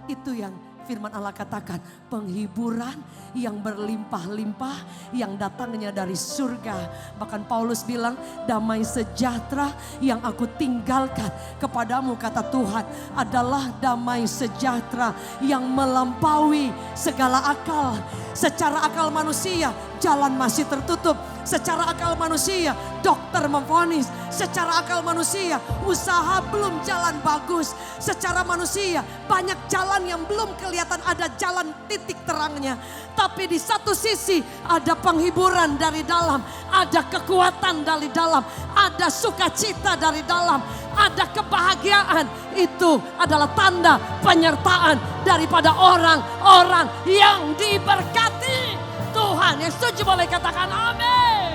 itu yang firman Allah katakan, penghiburan yang berlimpah-limpah yang datangnya dari surga. Bahkan Paulus bilang, damai sejahtera yang aku tinggalkan kepadamu kata Tuhan adalah damai sejahtera yang melampaui segala akal. Secara akal manusia jalan masih tertutup. Secara akal manusia dokter memvonis. Secara akal manusia usaha belum jalan bagus. Secara manusia banyak jalan yang belum kelihatan ada jalan titik terangnya. Tapi di satu sisi ada penghiburan dari dalam. Ada kekuatan dari dalam. Ada sukacita dari dalam. Ada kebahagiaan. Itu adalah tanda penyertaan daripada orang-orang yang diberkati Tuhan. Yang setuju boleh katakan amin.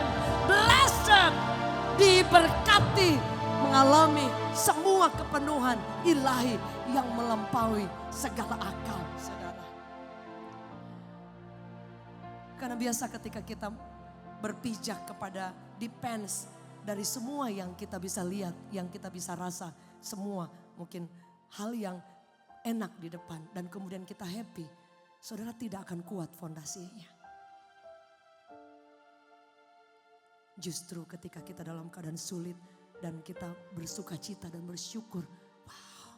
Blessed, diberkati, mengalami semua kepenuhan ilahi yang melampaui segala akal, saudara. Karena biasa ketika kita berpijak kepada depends dari semua yang kita bisa lihat, yang kita bisa rasa, semua mungkin hal yang enak di depan dan kemudian kita happy, saudara tidak akan kuat fondasinya. Justru ketika kita dalam keadaan sulit dan kita bersuka cita dan bersyukur. Wow,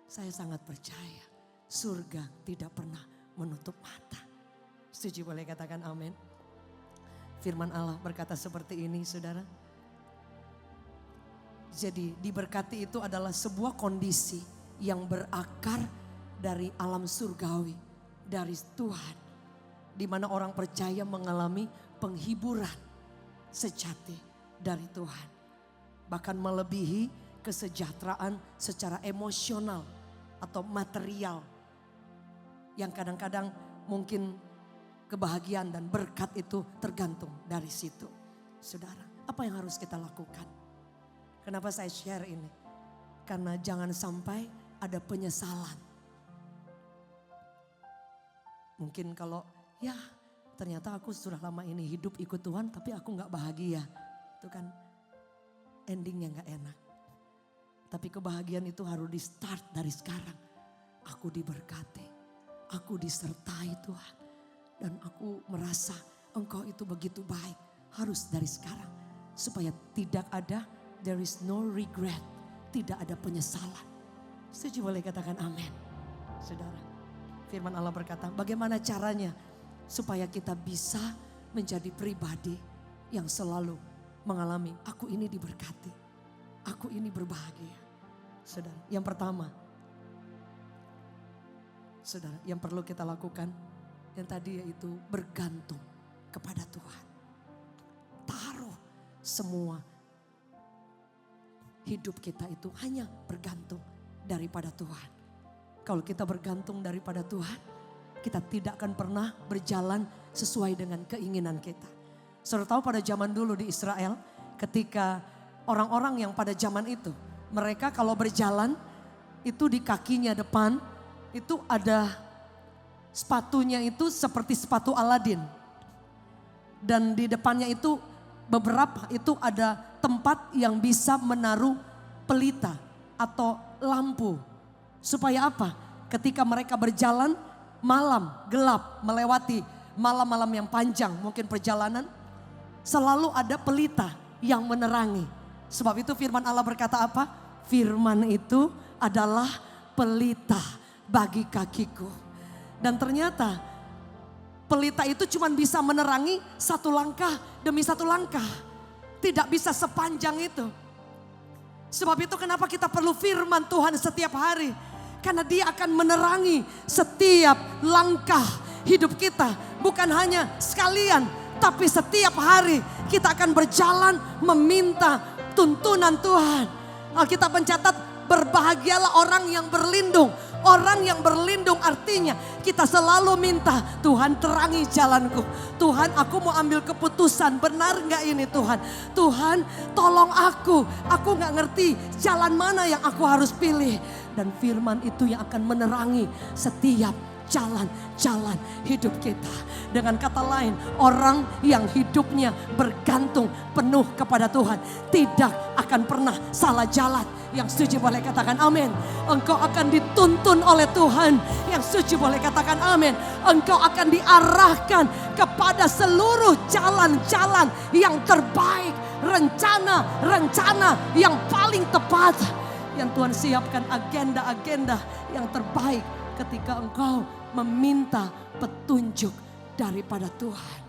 saya sangat percaya surga tidak pernah menutup mata. Setuju boleh katakan amin. Firman Allah berkata seperti ini saudara. Jadi diberkati itu adalah sebuah kondisi yang berakar dari alam surgawi. Dari Tuhan. Di mana orang percaya mengalami penghiburan sejati dari Tuhan. Bahkan melebihi kesejahteraan secara emosional atau material. Yang kadang-kadang mungkin kebahagiaan dan berkat itu tergantung dari situ. Saudara, apa yang harus kita lakukan? Kenapa saya share ini? Karena jangan sampai ada penyesalan. Mungkin kalau ya ternyata aku sudah lama ini hidup ikut Tuhan tapi aku gak bahagia. Itu kan endingnya gak enak. Tapi kebahagiaan itu harus di start dari sekarang. Aku diberkati, aku disertai Tuhan. Dan aku merasa Engkau itu begitu baik. Harus dari sekarang. Supaya tidak ada, there is no regret. Tidak ada penyesalan. Setuju boleh katakan amin. Saudara, firman Allah berkata bagaimana caranya supaya kita bisa menjadi pribadi yang selalu mengalami aku ini diberkati. Aku ini berbahagia. Saudara, yang pertama. Saudara, yang perlu kita lakukan. Yang tadi yaitu bergantung kepada Tuhan. Taruh semua hidup kita itu hanya bergantung daripada Tuhan. Kalau kita bergantung daripada Tuhan, kita tidak akan pernah berjalan sesuai dengan keinginan kita. Saudara tahu pada zaman dulu di Israel ketika orang-orang yang pada zaman itu Mereka kalau berjalan itu di kakinya depan itu ada sepatunya itu seperti sepatu Aladin. Dan di depannya itu beberapa itu ada tempat yang bisa menaruh pelita atau lampu. Supaya apa? Ketika mereka berjalan malam gelap melewati malam-malam yang panjang mungkin perjalanan. Selalu ada pelita yang menerangi. Sebab itu firman Allah berkata apa? Firman itu adalah pelita bagi kakiku. Dan ternyata pelita itu cuma bisa menerangi satu langkah demi satu langkah. Tidak bisa sepanjang itu. Sebab itu kenapa kita perlu firman Tuhan setiap hari. Karena dia akan menerangi setiap langkah hidup kita. Bukan hanya sekalian, tapi setiap hari kita akan berjalan meminta tuntunan Tuhan. Alkitab mencatat berbahagialah orang yang berlindung. Orang yang berlindung artinya kita selalu minta, Tuhan terangi jalanku. Tuhan aku mau ambil keputusan, benar gak ini Tuhan? Tuhan tolong aku gak ngerti jalan mana yang aku harus pilih. Dan firman itu yang akan menerangi setiap jalan-jalan hidup kita. Dengan kata lain, orang yang hidupnya bergantung penuh kepada Tuhan tidak akan pernah salah jalan. Yang setuju boleh katakan amin. Engkau akan dituntun oleh Tuhan. Yang setuju boleh katakan amin. Engkau akan diarahkan kepada seluruh jalan-jalan yang terbaik. Rencana-rencana yang paling tepat. Yang Tuhan siapkan agenda-agenda yang terbaik ketika engkau meminta petunjuk daripada Tuhan.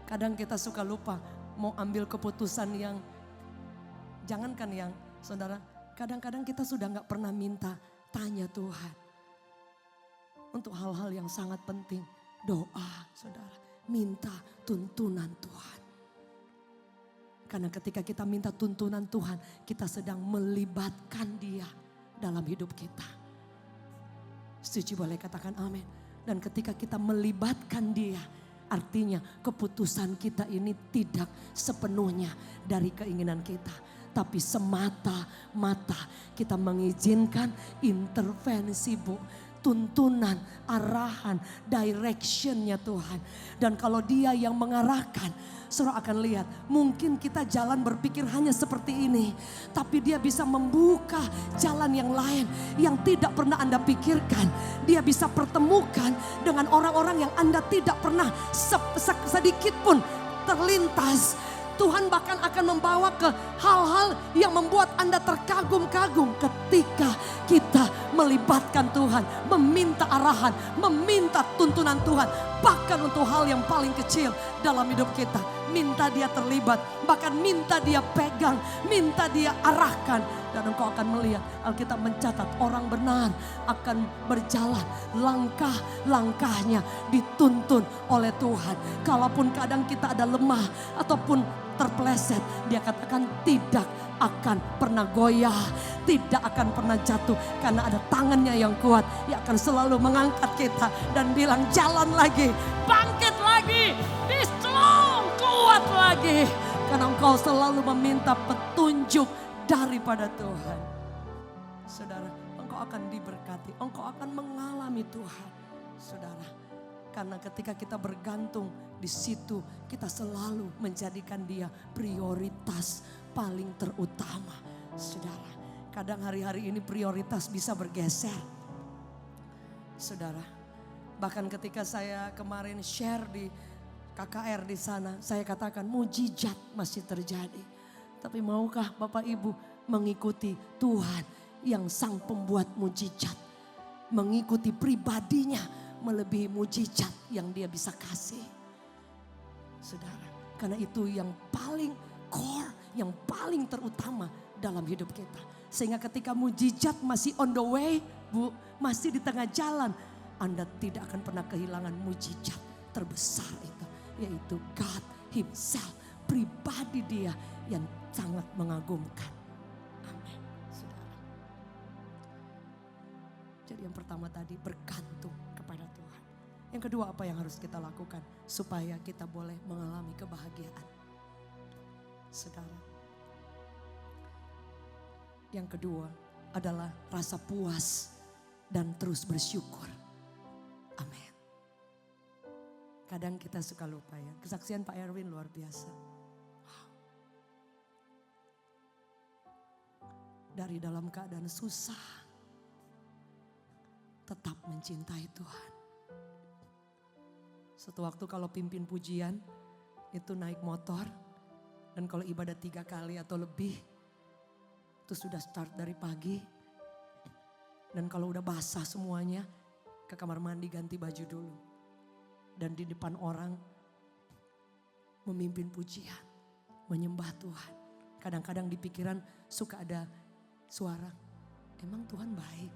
Kadang kita suka lupa mau ambil keputusan yang, jangankan yang saudara, kadang-kadang kita sudah gak pernah minta tanya Tuhan. Untuk hal-hal yang sangat penting, doa saudara, minta tuntunan Tuhan. Karena ketika kita minta tuntunan Tuhan, kita sedang melibatkan Dia dalam hidup kita. Setuju boleh katakan amin. Dan ketika kita melibatkan Dia, artinya keputusan kita ini tidak sepenuhnya dari keinginan kita. Tapi semata-mata kita mengizinkan intervensi tuntunan, arahan, directionnya Tuhan. Dan kalau Dia yang mengarahkan, saudara akan lihat mungkin kita jalan berpikir hanya seperti ini. Tapi Dia bisa membuka jalan yang lain yang tidak pernah Anda pikirkan. Dia bisa pertemukan dengan orang-orang yang Anda tidak pernah sedikit pun terlintas. Tuhan bahkan akan membawa ke hal-hal yang membuat Anda terkagum-kagum ketika kita melibatkan Tuhan, meminta arahan, meminta tuntunan Tuhan. Bahkan untuk hal yang paling kecil dalam hidup kita, minta Dia terlibat, bahkan minta Dia pegang, minta Dia arahkan. Dan engkau akan melihat, Alkitab mencatat orang benar akan berjalan, langkah-langkahnya dituntun oleh Tuhan. Kalaupun kadang kita ada lemah ataupun terpeleset, Dia katakan tidak akan pernah goyah, tidak akan pernah jatuh. Karena ada tangannya yang kuat yang akan selalu mengangkat kita dan bilang jalan lagi, bangkit lagi, be strong, kuat lagi. Karena engkau selalu meminta petunjuk daripada Tuhan. Saudara, engkau akan diberkati, engkau akan mengalami Tuhan. Saudara, karena ketika kita bergantung di situ, kita selalu menjadikan Dia prioritas paling terutama. Saudara, kadang hari-hari ini prioritas bisa bergeser. Saudara, bahkan ketika saya kemarin share di KKR di sana, saya katakan mujizat masih terjadi. Tapi maukah Bapak Ibu mengikuti Tuhan yang sang pembuat mujizat? Mengikuti pribadinya melebihi mujizat yang Dia bisa kasih. Saudara, karena itu yang paling core, yang paling terutama dalam hidup kita. Sehingga ketika mujizat masih on the way, Bu, masih di tengah jalan, Anda tidak akan pernah kehilangan mujizat terbesar itu. Yaitu God Himself, pribadi Dia yang sangat mengagumkan. Amin, saudara. Jadi yang pertama tadi bergantung kepada Tuhan. Yang kedua apa yang harus kita lakukan supaya kita boleh mengalami kebahagiaan. Saudara, Yang kedua adalah rasa puas dan terus bersyukur. Amin. Kadang kita suka lupa ya. Kesaksian Pak Erwin luar biasa. Wow. Dari dalam keadaan susah, tetap mencintai Tuhan. Suatu waktu kalau pimpin pujian, itu naik motor. Dan kalau ibadah 3 kali atau lebih, itu sudah start dari pagi. Dan kalau udah basah semuanya, ke kamar mandi ganti baju dulu. Dan di depan orang memimpin pujian, menyembah Tuhan. Kadang-kadang di pikiran suka ada suara, emang Tuhan baik?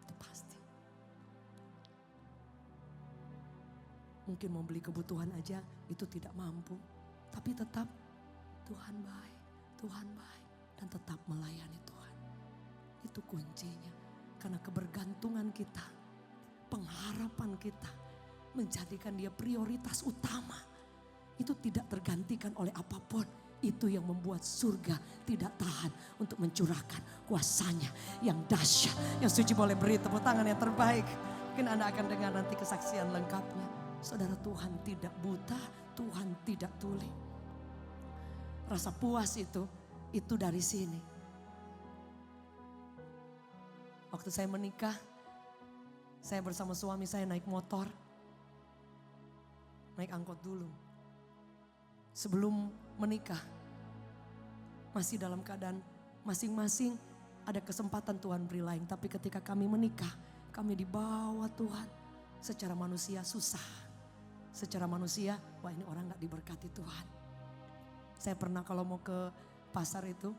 Itu pasti. Mungkin mau beli kebutuhan aja itu tidak mampu. Tapi tetap Tuhan baik, Tuhan baik. Dan tetap melayani Tuhan. Itu kuncinya. Karena kebergantungan kita, pengharapan kita, menjadikan dia prioritas utama. Itu tidak tergantikan oleh apapun. Itu yang membuat surga tidak tahan untuk mencurahkan kuasanya yang dahsyat. Yang suci boleh beri tepuk tangan yang terbaik. Mungkin Anda akan dengar nanti kesaksian lengkapnya. Saudara, Tuhan tidak buta, Tuhan tidak tuli. Rasa puas itu dari sini. Waktu saya menikah, saya bersama suami saya naik motor. Naik angkot dulu. Sebelum menikah, masih dalam keadaan masing-masing ada kesempatan Tuhan beri lain. Tapi ketika kami menikah, kami dibawa Tuhan. Secara manusia susah. Secara manusia, wah ini orang gak diberkati Tuhan. Saya pernah kalau mau ke pasar itu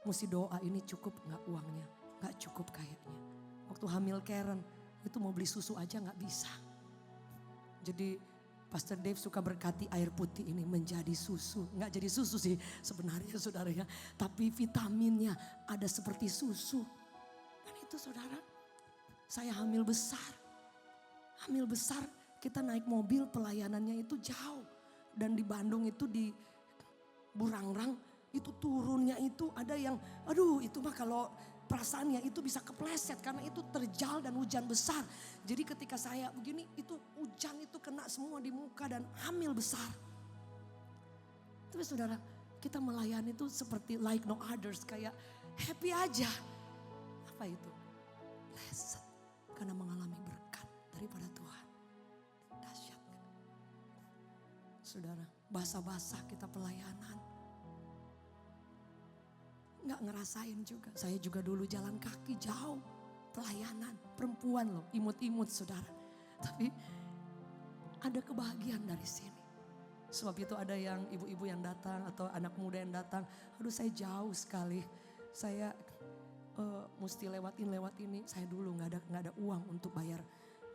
mesti doa, ini cukup gak uangnya. Gak cukup kayaknya. Waktu hamil Karen, itu mau beli susu aja gak bisa. Jadi Pastor Dave suka berkati air putih ini menjadi susu. Enggak jadi susu sih sebenarnya saudara ya. Tapi vitaminnya ada seperti susu. Dan itu saudara, saya hamil besar. Hamil besar kita naik mobil pelayanannya itu jauh. Dan di Bandung itu di Burangrang itu turunnya itu ada yang aduh itu mah kalau perasaannya itu bisa kepleset karena itu terjal dan hujan besar. Jadi ketika saya begini itu hujan itu kena semua di muka dan hamil besar. Tapi saudara, kita melayani itu seperti like no others, kayak happy aja. Apa itu? Blessed. Karena mengalami berkat daripada Tuhan. Dahsyat kan? Saudara, basah-basah kita pelayanan. Nggak ngerasain juga. Saya juga dulu jalan kaki jauh. Pelayanan. Perempuan loh. Imut-imut saudara. Tapi ada kebahagiaan dari sini. Sebab itu ada yang ibu-ibu yang datang. Atau anak muda yang datang. Aduh saya jauh sekali. Saya mesti lewat ini. Saya dulu nggak ada uang untuk bayar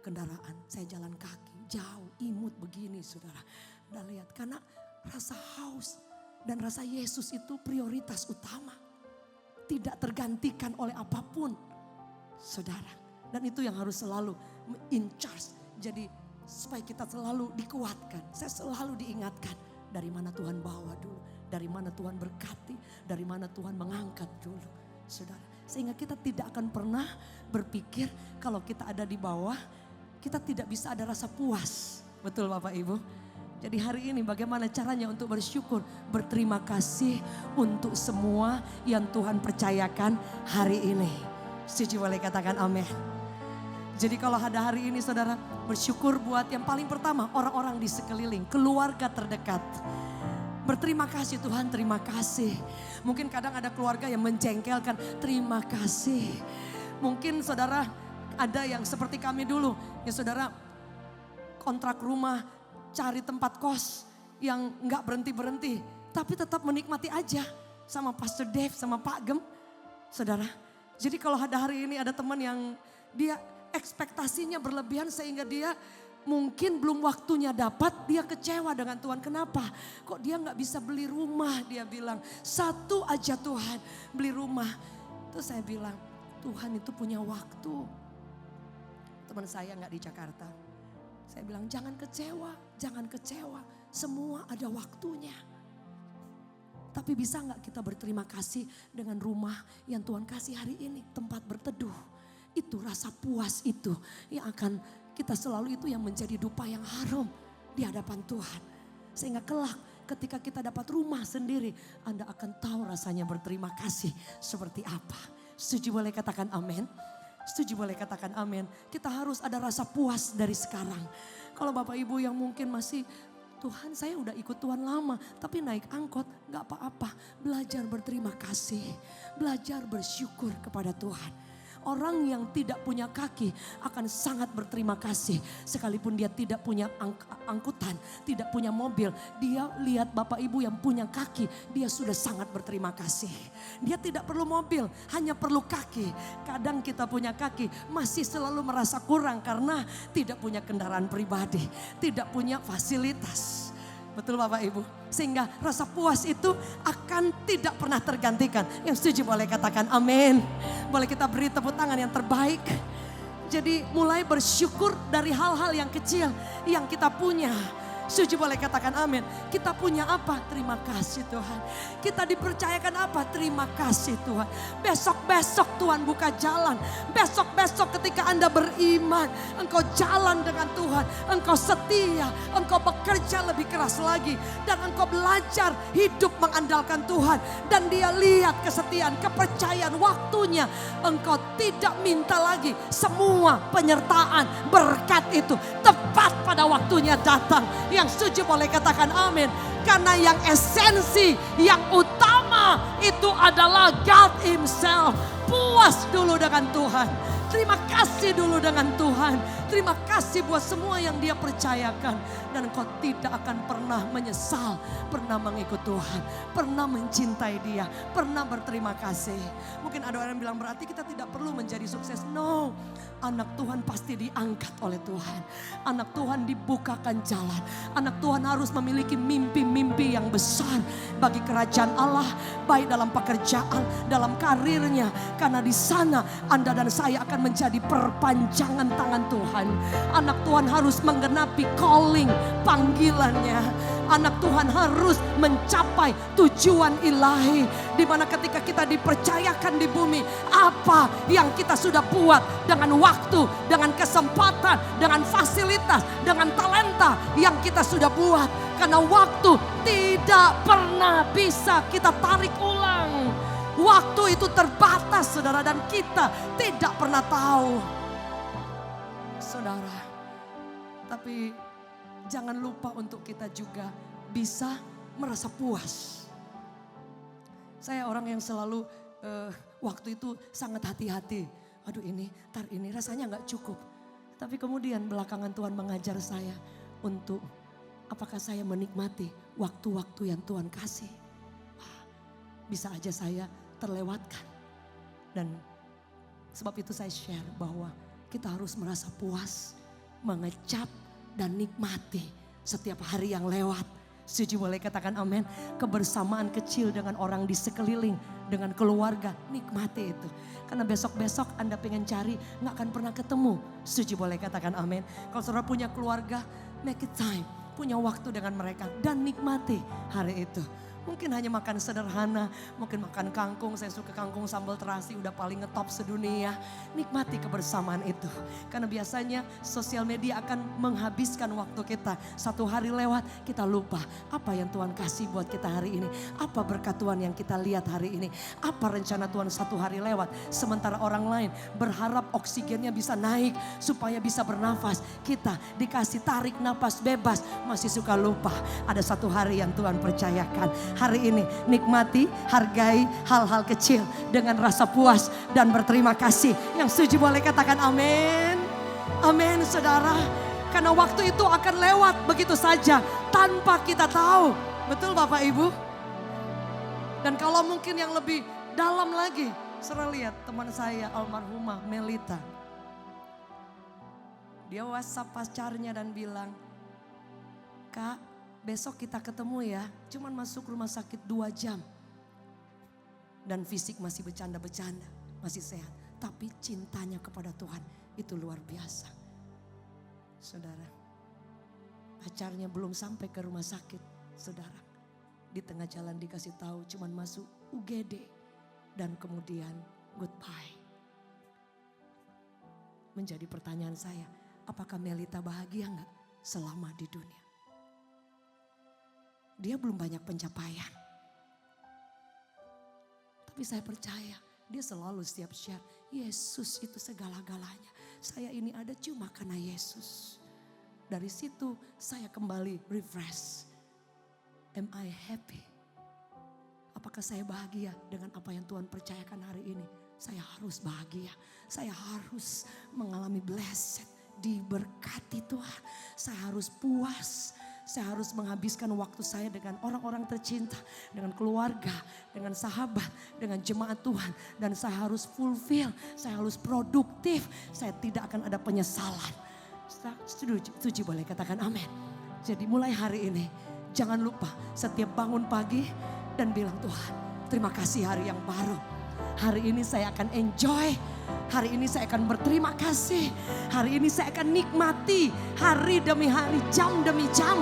kendaraan. Saya jalan kaki. Jauh. Imut begini saudara. Dan lihat. Karena rasa haus. Dan rasa Yesus itu prioritas utama. Tidak tergantikan oleh apapun, saudara. Dan itu yang harus selalu in charge. Jadi supaya kita selalu dikuatkan. Saya selalu diingatkan dari mana Tuhan bawa dulu. Dari mana Tuhan berkati. Dari mana Tuhan mengangkat dulu, saudara. Sehingga kita tidak akan pernah berpikir kalau kita ada di bawah. Kita tidak bisa ada rasa puas. Betul Bapak Ibu? Jadi hari ini bagaimana caranya untuk bersyukur, berterima kasih untuk semua yang Tuhan percayakan hari ini. Setuju boleh katakan amin. Jadi kalau ada hari ini saudara, bersyukur buat yang paling pertama orang-orang di sekeliling, keluarga terdekat. Berterima kasih Tuhan, terima kasih. Mungkin kadang ada keluarga yang menjengkelkan, terima kasih. Mungkin saudara ada yang seperti kami dulu, ya saudara kontrak rumah, cari tempat kos yang nggak berhenti-berhenti. Tapi tetap menikmati aja sama Pastor Dave, sama Pak Gem. Saudara, jadi kalau ada hari ini ada teman yang dia ekspektasinya berlebihan sehingga dia mungkin belum waktunya dapat, dia kecewa dengan Tuhan. Kenapa? Kok dia nggak bisa beli rumah? Dia bilang, satu aja Tuhan beli rumah. Terus saya bilang, Tuhan itu punya waktu. Teman saya nggak di Jakarta. Saya bilang jangan kecewa, jangan kecewa. Semua ada waktunya. Tapi bisa nggak kita berterima kasih dengan rumah yang Tuhan kasih hari ini, tempat berteduh. Itu rasa puas itu yang akan kita selalu, itu yang menjadi dupa yang harum di hadapan Tuhan. Sehingga kelak ketika kita dapat rumah sendiri, Anda akan tahu rasanya berterima kasih seperti apa. Setuju boleh katakan amin? Setuju boleh katakan amin? Kita harus ada rasa puas dari sekarang. Kalau Bapak Ibu yang mungkin masih, Tuhan saya udah ikut Tuhan lama tapi naik angkot gak apa-apa. Belajar berterima kasih, belajar bersyukur kepada Tuhan. Orang yang tidak punya kaki akan sangat berterima kasih. Sekalipun dia tidak punya angkutan, tidak punya mobil. Dia lihat Bapak Ibu yang punya kaki, dia sudah sangat berterima kasih. Dia tidak perlu mobil, hanya perlu kaki. Kadang kita punya kaki masih selalu merasa kurang karena tidak punya kendaraan pribadi, tidak punya fasilitas. Betul Bapak Ibu. Sehingga rasa puas itu akan tidak pernah tergantikan. Yang setuju boleh katakan amin. Boleh kita beri tepuk tangan yang terbaik. Jadi mulai bersyukur dari hal-hal yang kecil yang kita punya. Setuju boleh katakan amin. Kita punya apa? Terima kasih Tuhan. Kita dipercayakan apa? Terima kasih Tuhan. Besok-besok Tuhan buka jalan. Besok-besok ketika Anda beriman, engkau jalan dengan Tuhan. Engkau setia, engkau bekerja lebih keras lagi. Dan engkau belajar hidup mengandalkan Tuhan. Dan dia lihat kesetiaan, kepercayaan, waktunya. Engkau tidak minta lagi. Semua penyertaan, berkat itu tepat pada waktunya datang. Yang setuju boleh katakan amin. Karena yang esensi, yang utama itu adalah God Himself. Puas dulu dengan Tuhan. Terima kasih dulu dengan Tuhan. Terima kasih buat semua yang dia percayakan. Dan engkau tidak akan pernah menyesal. Pernah mengikut Tuhan. Pernah mencintai dia. Pernah berterima kasih. Mungkin ada orang yang bilang berarti kita tidak perlu menjadi sukses. No. Anak Tuhan pasti diangkat oleh Tuhan. Anak Tuhan dibukakan jalan. Anak Tuhan harus memiliki mimpi-mimpi yang besar. Bagi kerajaan Allah. Baik dalam pekerjaan. Dalam karirnya. Karena di sana Anda dan saya akan menjadi perpanjangan tangan Tuhan. Anak Tuhan harus menggenapi calling, panggilannya. Anak Tuhan harus mencapai tujuan ilahi. Di mana ketika kita dipercayakan di bumi, apa yang kita sudah buat dengan waktu, dengan kesempatan, dengan fasilitas, dengan talenta yang kita sudah buat. Karena waktu tidak pernah bisa kita tarik ulang. Waktu itu terbatas saudara, dan kita tidak pernah tahu. Saudara, tapi jangan lupa untuk kita juga bisa merasa puas. Saya orang yang selalu waktu itu sangat hati-hati. Aduh ini, tar ini rasanya gak cukup. Tapi kemudian belakangan Tuhan mengajar saya untuk apakah saya menikmati waktu-waktu yang Tuhan kasih. Wah, bisa aja saya terlewatkan. Dan sebab itu saya share bahwa kita harus merasa puas, mengecap dan nikmati setiap hari yang lewat. Setuju boleh katakan amin. Kebersamaan kecil dengan orang di sekeliling, dengan keluarga, nikmati itu. Karena besok-besok Anda pengen cari, gak akan pernah ketemu. Setuju boleh katakan amin. Kalau saudara punya keluarga, make it time. Punya waktu dengan mereka dan nikmati hari itu. Mungkin hanya makan sederhana, mungkin makan kangkung, saya suka kangkung sambal terasi udah paling ngetop sedunia. Nikmati kebersamaan itu. Karena biasanya sosial media akan menghabiskan waktu kita. Satu hari lewat kita lupa apa yang Tuhan kasih buat kita hari ini. Apa berkat Tuhan yang kita lihat hari ini. Apa rencana Tuhan satu hari lewat. Sementara orang lain berharap oksigennya bisa naik supaya bisa bernafas. Kita dikasih tarik napas bebas, masih suka lupa. Ada satu hari yang Tuhan percayakan. Hari ini nikmati, hargai hal-hal kecil dengan rasa puas dan berterima kasih. Yang setuju boleh katakan amin. Amin saudara. Karena waktu itu akan lewat begitu saja tanpa kita tahu. Betul Bapak Ibu? Dan kalau mungkin yang lebih dalam lagi, saudara lihat teman saya almarhumah Melita. Dia WhatsApp pacarnya dan bilang, Kak, besok kita ketemu ya, cuman masuk rumah sakit 2 jam. Dan fisik masih bercanda-bercanda, masih sehat. Tapi cintanya kepada Tuhan itu luar biasa. Saudara, pacarnya belum sampai ke rumah sakit, saudara. Di tengah jalan dikasih tahu cuman masuk UGD. Dan kemudian goodbye. Menjadi pertanyaan saya, apakah Melita bahagia enggak selama di dunia? Dia belum banyak pencapaian. Tapi saya percaya dia selalu setiap share, Yesus itu segala-galanya. Saya ini ada cuma karena Yesus. Dari situ saya kembali refresh. Am I happy? Apakah saya bahagia dengan apa yang Tuhan percayakan hari ini? Saya harus bahagia. Saya harus mengalami blessed, diberkati Tuhan. Saya harus puas. Saya harus menghabiskan waktu saya dengan orang-orang tercinta, dengan keluarga, dengan sahabat, dengan jemaat Tuhan. Dan saya harus fulfill, saya harus produktif. Saya tidak akan ada penyesalan. Setuju boleh katakan amin. Jadi mulai hari ini jangan lupa setiap bangun pagi dan bilang Tuhan terima kasih hari yang baru. Hari ini saya akan enjoy. Hari ini saya akan berterima kasih. Hari ini saya akan nikmati hari demi hari, jam demi jam.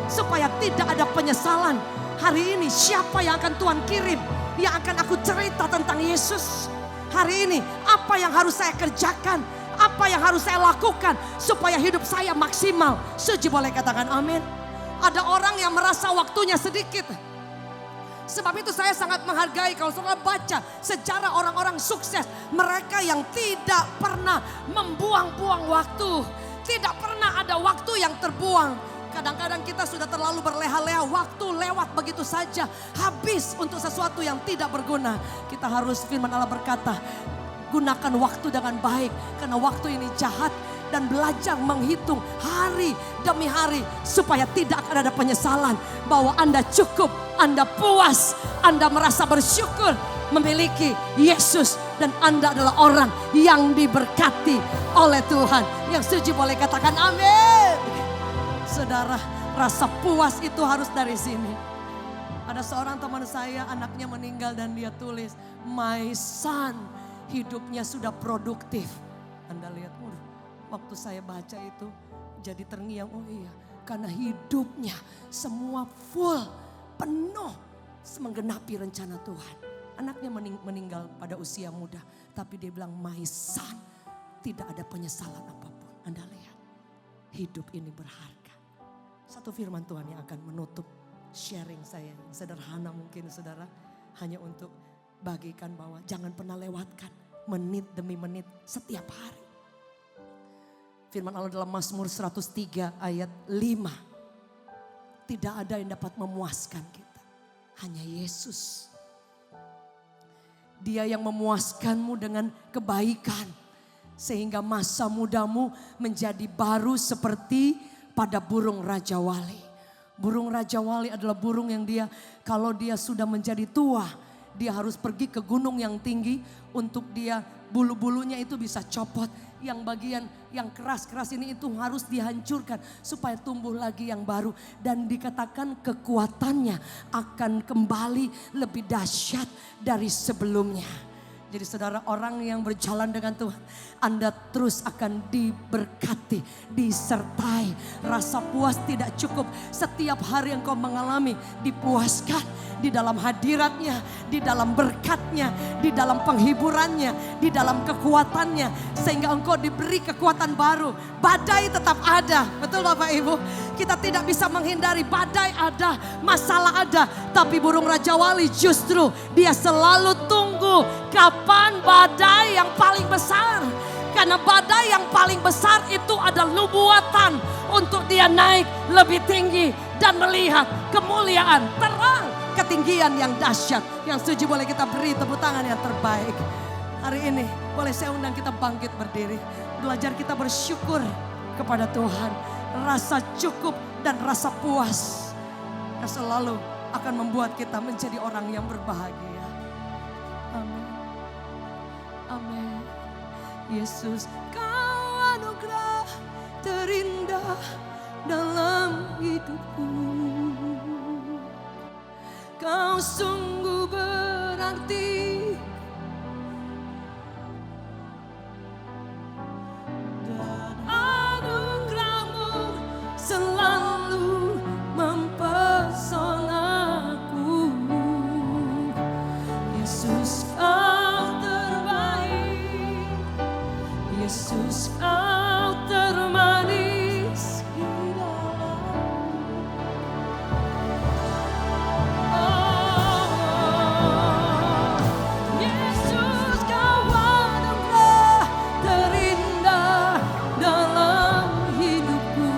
Supaya tidak ada penyesalan. Hari ini siapa yang akan Tuhan kirim? Yang akan aku cerita tentang Yesus. Hari ini apa yang harus saya kerjakan? Apa yang harus saya lakukan? Supaya hidup saya maksimal. Setuju boleh katakan amin. Ada orang yang merasa waktunya sedikit. Sebab itu saya sangat menghargai kalau saudara baca sejarah orang-orang sukses. Mereka yang tidak pernah membuang-buang waktu. Tidak pernah ada waktu yang terbuang. Kadang-kadang kita sudah terlalu berleha-leha, waktu lewat begitu saja. Habis untuk sesuatu yang tidak berguna. Kita harus, firman Allah berkata, gunakan waktu dengan baik. Karena waktu ini jahat. Dan belajar menghitung hari demi hari. Supaya tidak akan ada penyesalan. Bahwa Anda cukup, Anda puas, Anda merasa bersyukur memiliki Yesus. Dan Anda adalah orang yang diberkati oleh Tuhan. Yang setuju boleh katakan amin. Saudara, rasa puas itu harus dari sini. Ada seorang teman saya, anaknya meninggal dan dia tulis, my son, hidupnya sudah produktif. Anda lihat, waktu saya baca itu jadi terngiang, oh iya, karena hidupnya semua full, penuh, menggenapi rencana Tuhan. Anaknya meninggal pada usia muda, tapi dia bilang, my son, tidak ada penyesalan apapun. Anda lihat, hidup ini berharga. Satu firman Tuhan yang akan menutup sharing saya, yang sederhana mungkin saudara, hanya untuk bagikan bahwa jangan pernah lewatkan menit demi menit setiap hari. Firman Allah dalam Mazmur 103 ayat 5. Tidak ada yang dapat memuaskan kita. Hanya Yesus. Dia yang memuaskanmu dengan kebaikan. Sehingga masa mudamu menjadi baru seperti pada burung Raja Wali. Burung Raja Wali adalah burung yang dia kalau dia sudah menjadi tua. Dia harus pergi ke gunung yang tinggi untuk dia bulu-bulunya itu bisa copot. Yang bagian yang keras-keras ini itu harus dihancurkan supaya tumbuh lagi yang baru. Dan dikatakan kekuatannya akan kembali lebih dahsyat dari sebelumnya. Jadi saudara, orang yang berjalan dengan Tuhan, Anda terus akan diberkati, disertai. Rasa puas tidak cukup. Setiap hari engkau mengalami dipuaskan di dalam hadiratnya, di dalam berkatnya, di dalam penghiburannya, di dalam kekuatannya. Sehingga engkau diberi kekuatan baru. Badai tetap ada, betul Bapak Ibu? Kita tidak bisa menghindari, badai ada, masalah ada. Tapi burung Raja Wali justru dia selalu tunggu kapan badai yang paling besar. Karena badai yang paling besar itu ada nubuatan untuk dia naik lebih tinggi dan melihat kemuliaan, terang, ketinggian yang dahsyat. Yang setuju boleh kita beri tepuk tangan yang terbaik. Hari ini boleh saya undang kita bangkit berdiri. Belajar kita bersyukur kepada Tuhan. Rasa cukup dan rasa puas yang selalu akan membuat kita menjadi orang yang berbahagia. Amin. Amin. Yesus, kau anugerah terindah dalam hidupku. Kau sungguh berarti. Dan anugerahmu selalu mempesonaku. Yesus kau termanis di dalam. Oh, Yesus kau anugerah terindah dalam hidupku.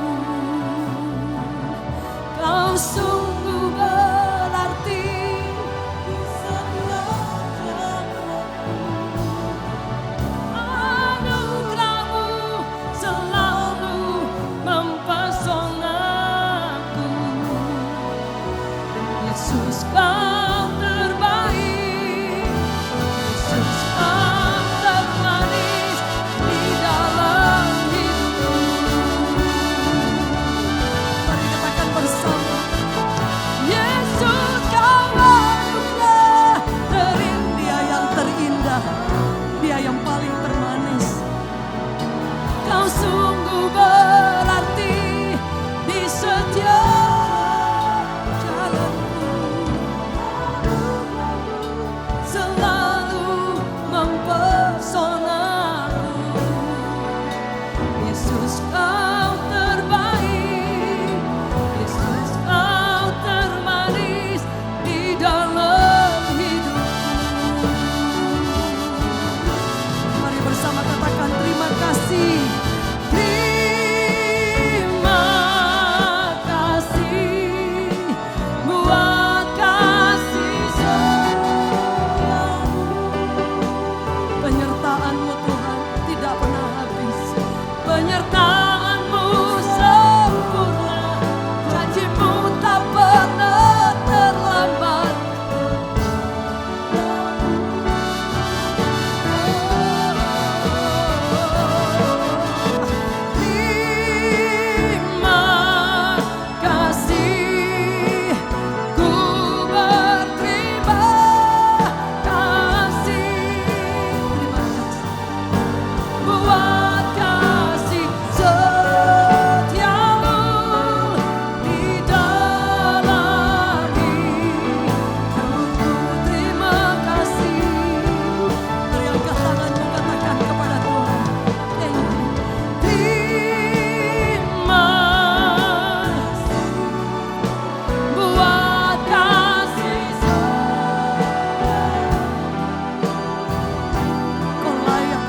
Kau sungguh berarti di setiap jalanku. Anugerahmu selalu mempesonaku. Yesus kau terbaik, Yesus kau termanis di dalam hidupku. Mari katakan bersama, Yesus kau anugerah terindah, Dia yang terindah, Dia yang paling termanis. Kau sungguh berarti di setiap jalanku. Selalu mempesonaku. Yesus kau terbaik, Yesus kau termanis di dalam hidupku. Mari bersama katakan terima kasih. Terima kasih buat kasih sayang. Penyertaan-Mu Tuhan tidak pernah habis. Penyertaan-Mu sempurna. Janji-Mu tak pernah terlambat. Terima kasih, ku berterima kasih. Terima kasih buat kasih setiamu di dalam hidupku. Terima kasih. Mari angkat tanganmu, katakan kepada Tuhan, thank you. Terima kasih buat kasih sayang. Kau layak.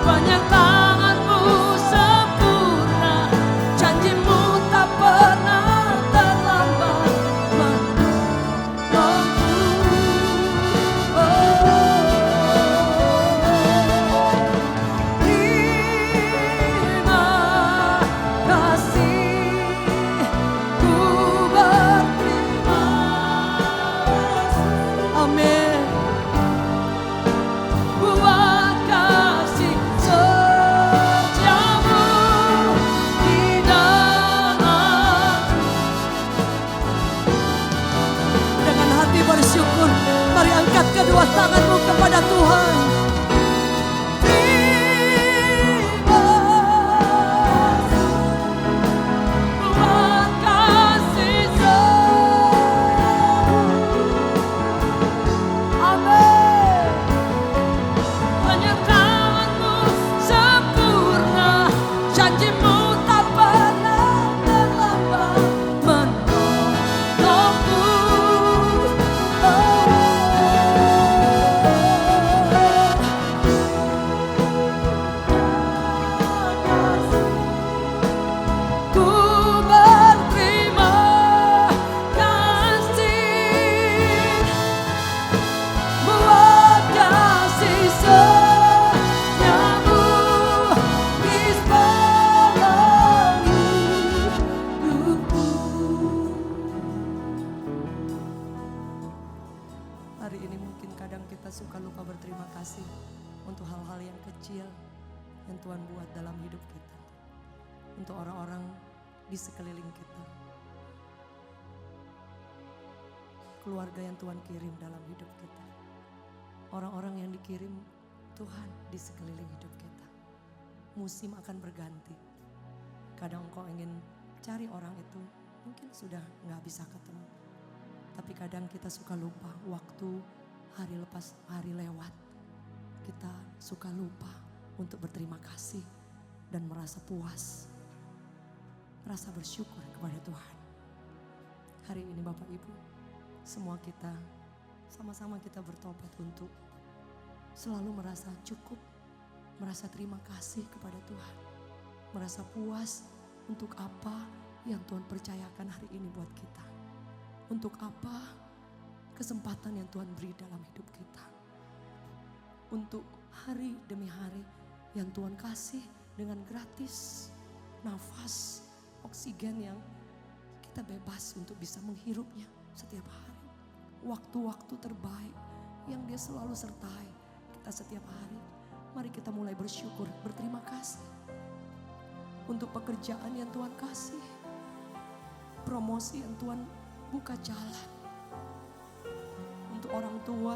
Penyertaan-Mu sempurna. Janji-Mu tak pernah terlambat menolongku. Terima kasih, ku berterima kasih. Amin. Buat kasih setiamu di dalam. Dengan hati bersyukur, mari angkat kedua tanganmu kepada Tuhan. Terima kasih buat kasih sayang. Amin. Penyertaan-Mu sempurna. Janji-Mu tak pernah terlambat menolongku. Ku berterima kasih buat kasih setiamu di sepanjang hidupku. Hari ini mungkin kadang kita suka lupa berterima kasih untuk hal-hal yang kecil yang Tuhan buat dalam hidup kita. Untuk orang-orang di sekeliling kita. Keluarga yang Tuhan kirim dalam hidup kita. Orang-orang yang dikirim Tuhan di sekeliling hidup kita. Musim akan berganti. Kadang engkau ingin cari orang itu, mungkin sudah gak bisa ketemu. Tapi kadang kita suka lupa, waktu hari lepas hari lewat. Kita suka lupa untuk berterima kasih dan merasa puas, merasa bersyukur kepada Tuhan. Hari ini Bapak Ibu, semua kita sama-sama kita bertobat untuk selalu merasa cukup, merasa terima kasih kepada Tuhan, merasa puas untuk apa yang Tuhan percayakan hari ini buat kita. Untuk apa kesempatan yang Tuhan beri dalam hidup kita. Untuk hari demi hari yang Tuhan kasih dengan gratis, nafas, oksigen yang kita bebas untuk bisa menghirupnya setiap hari. Waktu-waktu terbaik yang Dia selalu sertai kita setiap hari. Mari kita mulai bersyukur, berterima kasih. Untuk pekerjaan yang Tuhan kasih, promosi yang Tuhan buka jalan. Untuk orang tua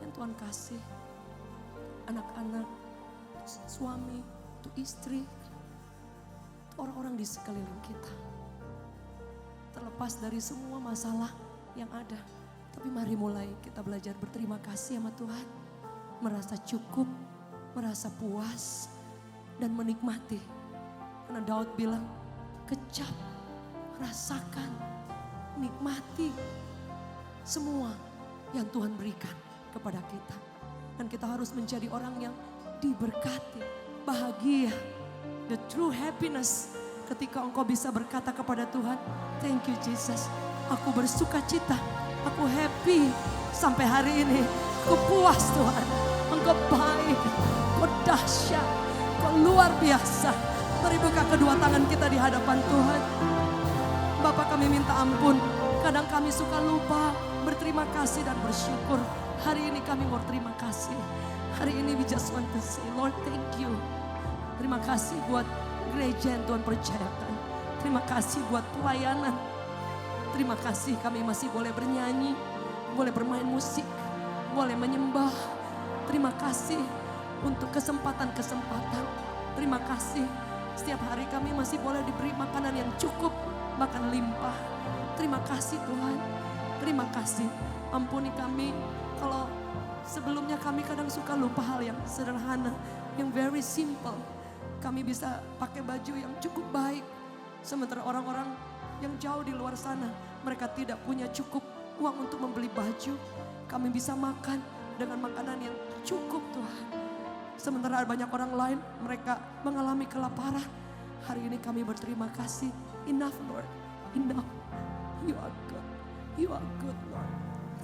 yang Tuhan kasih, anak-anak, suami, untuk istri, untuk orang-orang di sekeliling kita. Terlepas dari semua masalah yang ada, tapi mari mulai kita belajar berterima kasih sama Tuhan. Merasa cukup, merasa puas, dan menikmati. Karena Daud bilang, kecap, rasakan, nikmati semua yang Tuhan berikan kepada kita. Dan kita harus menjadi orang yang diberkati, bahagia. The true happiness ketika engkau bisa berkata kepada Tuhan, thank you Jesus, aku bersuka cita, aku happy sampai hari ini. Aku puas Tuhan, engkau baik, engkau dahsyat, engkau luar biasa. Mari buka kedua tangan kita di hadapan Tuhan. Bapak, kami minta ampun, kadang kami suka lupa berterima kasih dan bersyukur. Hari ini kami mau terima kasih. Hari ini we just want to say, Lord thank you. Terima kasih buat gereja yang Tuhan percayakan. Terima kasih buat pelayanan. Terima kasih kami masih boleh bernyanyi, boleh bermain musik, boleh menyembah. Terima kasih untuk kesempatan-kesempatan. Terima kasih setiap hari kami masih boleh diberi makanan yang cukup, makan limpah. Terima kasih Tuhan. Terima kasih. Ampuni kami kalau sebelumnya kami kadang suka lupa hal yang sederhana, yang very simple. Kami bisa pakai baju yang cukup baik. Sementara orang-orang yang jauh di luar sana, mereka tidak punya cukup uang untuk membeli baju. Kami bisa makan dengan makanan yang cukup Tuhan. Sementara banyak orang lain, mereka mengalami kelaparan. Hari ini kami berterima kasih. Enough Lord, enough. You are good, you are good Lord.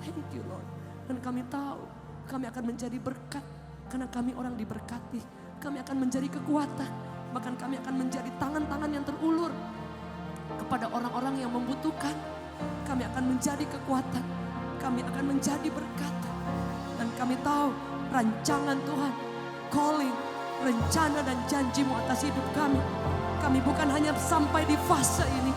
Thank you Lord. Dan kami tahu kami akan menjadi berkat. Karena kami orang diberkati. Kami akan menjadi kekuatan. Bahkan kami akan menjadi tangan-tangan yang terulur kepada orang-orang yang membutuhkan. Kami akan menjadi kekuatan. Kami akan menjadi berkat. Dan kami tahu rancangan Tuhan, calling, rencana dan janji-Mu atas hidup kami. Kami bukan hanya sampai di fase ini,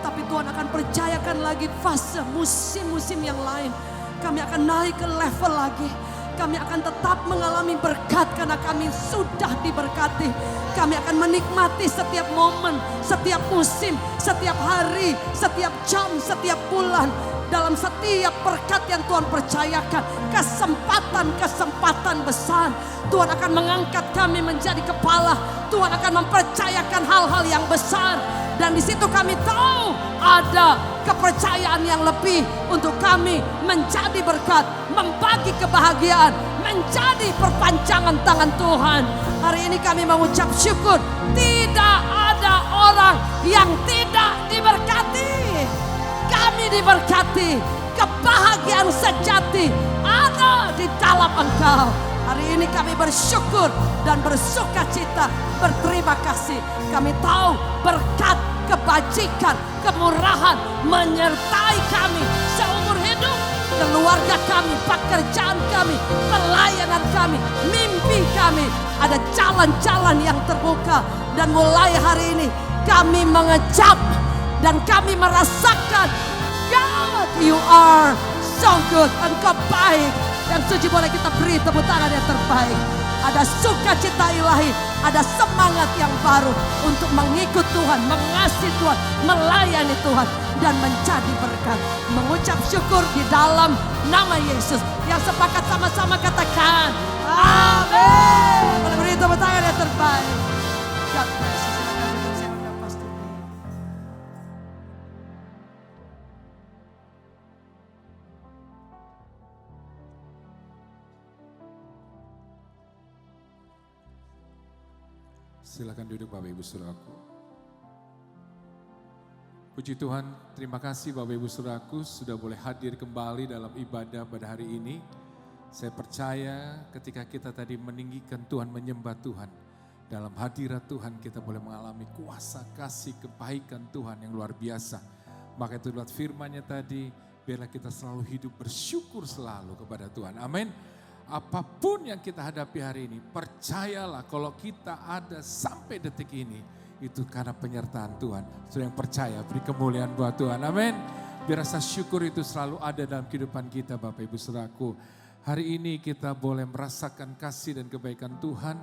tapi Tuhan akan percayakan lagi fase, musim-musim yang lain. Kami akan naik ke level lagi. Kami akan tetap mengalami berkat karena kami sudah diberkati. Kami akan menikmati setiap momen, setiap musim, setiap hari, setiap jam, setiap bulan. Dalam setiap berkat yang Tuhan percayakan, kesempatan-kesempatan besar. Tuhan akan mengangkat kami menjadi kepala. Tuhan akan mempercayakan hal-hal yang besar. Dan di situ kami tahu ada kepercayaan yang lebih untuk kami menjadi berkat, membagi kebahagiaan, menjadi perpanjangan tangan Tuhan. Hari ini kami mengucap syukur. Tidak ada orang yang tidak diberkati. Kami diberkati. Kebahagiaan sejati ada di dalam Engkau. Hari ini kami bersyukur dan bersuka cita, berterima kasih. Kami tahu berkat, kebajikan, kemurahan menyertai kami seumur hidup. Keluarga kami, pekerjaan kami, pelayanan kami, mimpi kami. Ada jalan-jalan yang terbuka. Dan mulai hari ini kami mengecap dan kami merasakan, God, you are so good. Engkau baik. Yang suci boleh kita beri tepuk tangan yang terbaik. Ada sukacita ilahi, ada semangat yang baru untuk mengikut Tuhan, mengasihi Tuhan, melayani Tuhan, dan menjadi berkat. Mengucap syukur di dalam nama Yesus. Yang sepakat sama-sama katakan, amin. Boleh beri tepuk tangan yang Silakan duduk Bapak Ibu Saudaraku. Puji Tuhan, terima kasih Bapak Ibu Saudaraku sudah boleh hadir kembali dalam ibadah pada hari ini. Saya percaya ketika kita tadi meninggikan Tuhan, menyembah Tuhan, dalam hadirat Tuhan kita boleh mengalami kuasa kasih kebaikan Tuhan yang luar biasa. Maka itu lewat firman-Nya tadi, biarlah kita selalu hidup bersyukur selalu kepada Tuhan. Amin. Apapun yang kita hadapi hari ini, percayalah kalau kita ada sampai detik ini, itu karena penyertaan Tuhan. Saudara yang percaya, beri kemuliaan buat Tuhan. Amin. Biar rasa syukur itu selalu ada dalam kehidupan kita Bapak Ibu Saudaraku. Hari ini kita boleh merasakan kasih dan kebaikan Tuhan.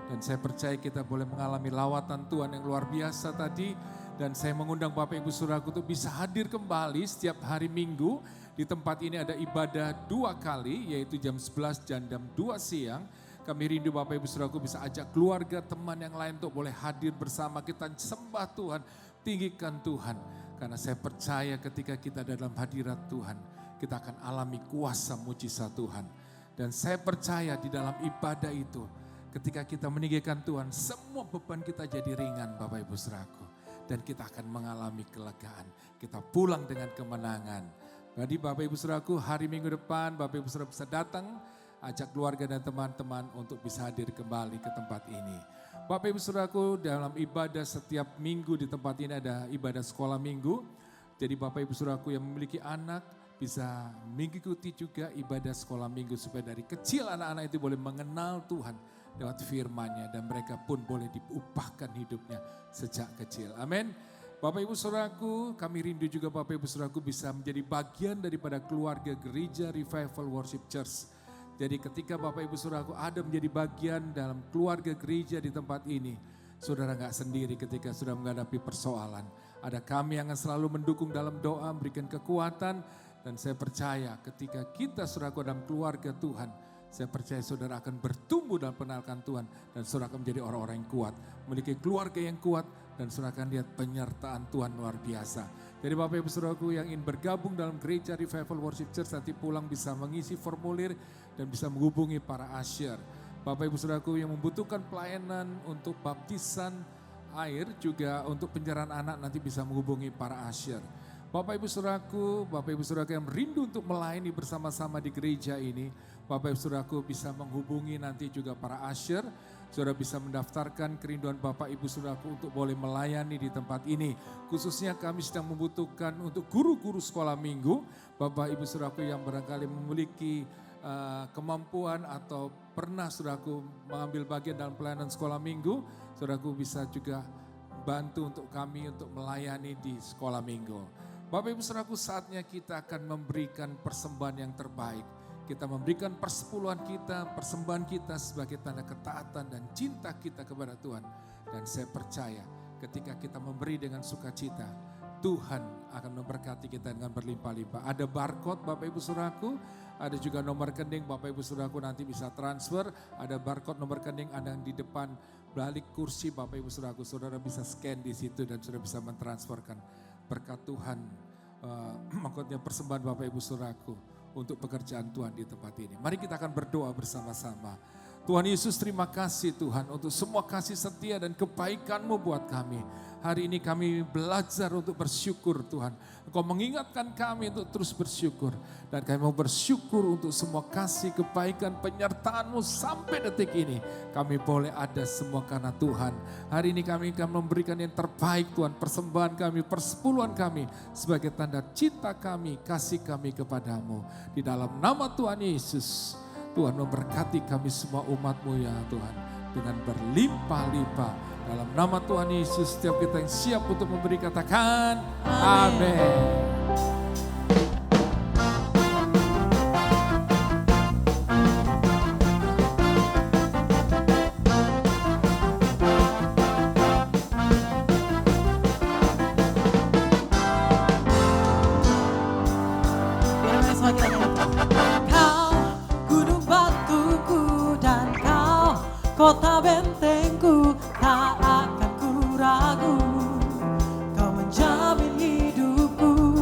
Dan saya percaya kita boleh mengalami lawatan Tuhan yang luar biasa tadi. Dan saya mengundang Bapak Ibu Saudaraku untuk bisa hadir kembali setiap hari Minggu. Di tempat ini ada ibadah 2 kali, yaitu jam 11 dan jam 2 siang. Kami rindu Bapak Ibu Saudaraku bisa ajak keluarga, teman yang lain untuk boleh hadir bersama kita sembah Tuhan, tinggikan Tuhan. Karena saya percaya ketika kita dalam hadirat Tuhan, kita akan alami kuasa mujizat Tuhan. Dan saya percaya di dalam ibadah itu, ketika kita meninggikan Tuhan, semua beban kita jadi ringan Bapak Ibu Saudaraku. Dan kita akan mengalami kelegaan, kita pulang dengan kemenangan. Jadi Bapak Ibu Saudaraku, hari Minggu depan Bapak Ibu Saudara bisa datang, ajak keluarga dan teman-teman untuk bisa hadir kembali ke tempat ini. Bapak Ibu Saudaraku, dalam ibadah setiap minggu di tempat ini ada ibadah sekolah minggu. Jadi Bapak Ibu Saudaraku yang memiliki anak bisa mengikuti juga ibadah sekolah minggu supaya dari kecil anak-anak itu boleh mengenal Tuhan lewat firman-Nya dan mereka pun boleh diupahkan hidupnya sejak kecil. Amin. Bapak Ibu Saudaraku, kami rindu juga Bapak Ibu Saudaraku bisa menjadi bagian daripada keluarga gereja Revival Worship Church. Jadi ketika Bapak Ibu Saudaraku ada menjadi bagian dalam keluarga gereja di tempat ini, saudara gak sendiri ketika sudah menghadapi persoalan. Ada kami yang akan selalu mendukung dalam doa, memberikan kekuatan, dan saya percaya ketika kita saudaraku dalam keluarga Tuhan, saya percaya saudara akan bertumbuh dalam pengenalan Tuhan dan saudara akan menjadi orang-orang yang kuat, memiliki keluarga yang kuat dan saudara akan lihat penyertaan Tuhan luar biasa. Jadi Bapak Ibu Saudaraku yang ingin bergabung dalam gereja Revival Worship Church nanti pulang bisa mengisi formulir dan bisa menghubungi para usher. Bapak Ibu Saudaraku yang membutuhkan pelayanan untuk baptisan air juga untuk penyerahan anak nanti bisa menghubungi para usher. Bapak Ibu Saudaraku yang merindu untuk melayani bersama-sama di gereja ini, Bapak Ibu Saudaraku bisa menghubungi nanti juga para usher. Saudara bisa mendaftarkan kerinduan Bapak Ibu Saudaraku untuk boleh melayani di tempat ini. Khususnya kami sedang membutuhkan untuk guru-guru sekolah minggu. Bapak Ibu Saudaraku yang barangkali memiliki kemampuan atau pernah saudaraku mengambil bagian dalam pelayanan sekolah minggu, saudaraku bisa juga bantu untuk kami untuk melayani di sekolah minggu. Bapak Ibu Saudaraku, saatnya kita akan memberikan persembahan yang terbaik. Kita memberikan persepuluhan kita, persembahan kita sebagai tanda ketaatan dan cinta kita kepada Tuhan. Dan saya percaya ketika kita memberi dengan sukacita, Tuhan akan memberkati kita dengan berlimpah-limpah. Ada barcode Bapak Ibu Saudaraku, ada juga nomor rekening Bapak Ibu Saudaraku nanti bisa transfer. Ada barcode nomor rekening ada yang di depan balik kursi Bapak Ibu Saudaraku. Saudara bisa scan di situ dan saudara bisa mentransferkan berkat Tuhan. Maksudnya persembahan Bapak Ibu Saudaraku untuk pekerjaan Tuhan di tempat ini. Mari kita akan berdoa bersama-sama. Tuhan Yesus, terima kasih Tuhan untuk semua kasih setia dan kebaikan-Mu buat kami. Hari ini kami belajar untuk bersyukur Tuhan. Engkau mengingatkan kami untuk terus bersyukur. Dan kami mau bersyukur untuk semua kasih, kebaikan, penyertaan-Mu sampai detik ini. Kami boleh ada semua karena Tuhan. Hari ini kami akan memberikan yang terbaik Tuhan. Persembahan kami, persepuluhan kami sebagai tanda cinta kami, kasih kami kepadamu. Di dalam nama Tuhan Yesus, Tuhan memberkati kami semua umat-Mu ya Tuhan. Dengan berlimpah-limpah. Dalam nama Tuhan Yesus, setiap kita yang siap untuk memberi katakan amin. Kota bentengku, tak akan ku ragu. Kau menjamin hidupku.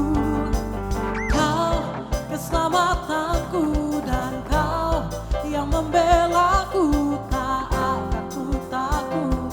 Kau keselamatanku dan Kau yang membelaku. Tak akan ku takut.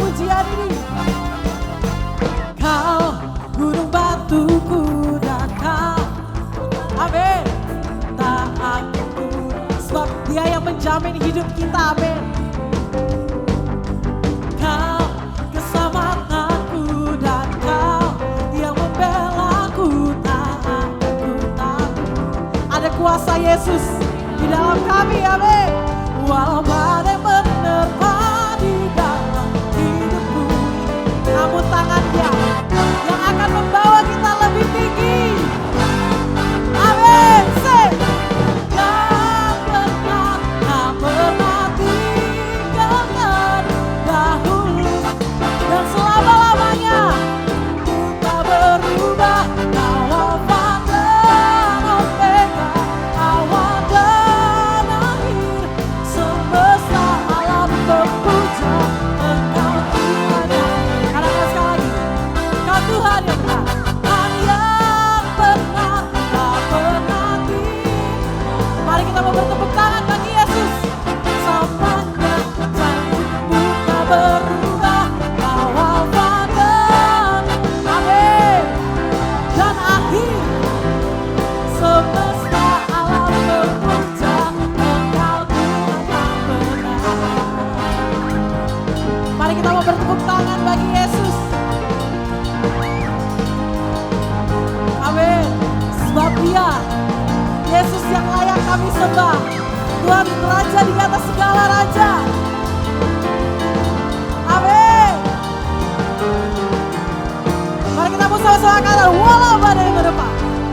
pujian ini. Kau gunung batuku dan kau, amin. Tak aku, sebab Dia yang menjamin hidup kita, amin. Kau keselamatanku dan kau yang membelaku, tak aku takut. Ada kuasa Yesus di dalam kami, amin. Walau badai menerpa di dalam hidupku, namun tangan Dia yang akan membawa kita lebih tinggi. Amin. Say. Tak pernah tinggalkan dahulu dan selama-lamanya tak berubah. Kau Alfa dan Omega, awal dan akhir, semesta alam memuja Engkau Tuhan yang katakan sekali lagi, Kau Tuhan yang benar, Tuhan yang benar, tak pernah tinggal. Mari kita mau bertepuk tangan bagi Yesus. Sepanjang janjimu tak berubah, Kau Alfa dan amin dan akhir, semesta alam memuja Engkau Tuhan yang benar. Mari kita mau bertepuk tangan bagi Yesus. Amin. Sebab Dia, Yesus yang layak kami sembah, Tuhan Raja di atas segala raja. Amin. Mari kita bersama-sama katakan, walau badai menerpa,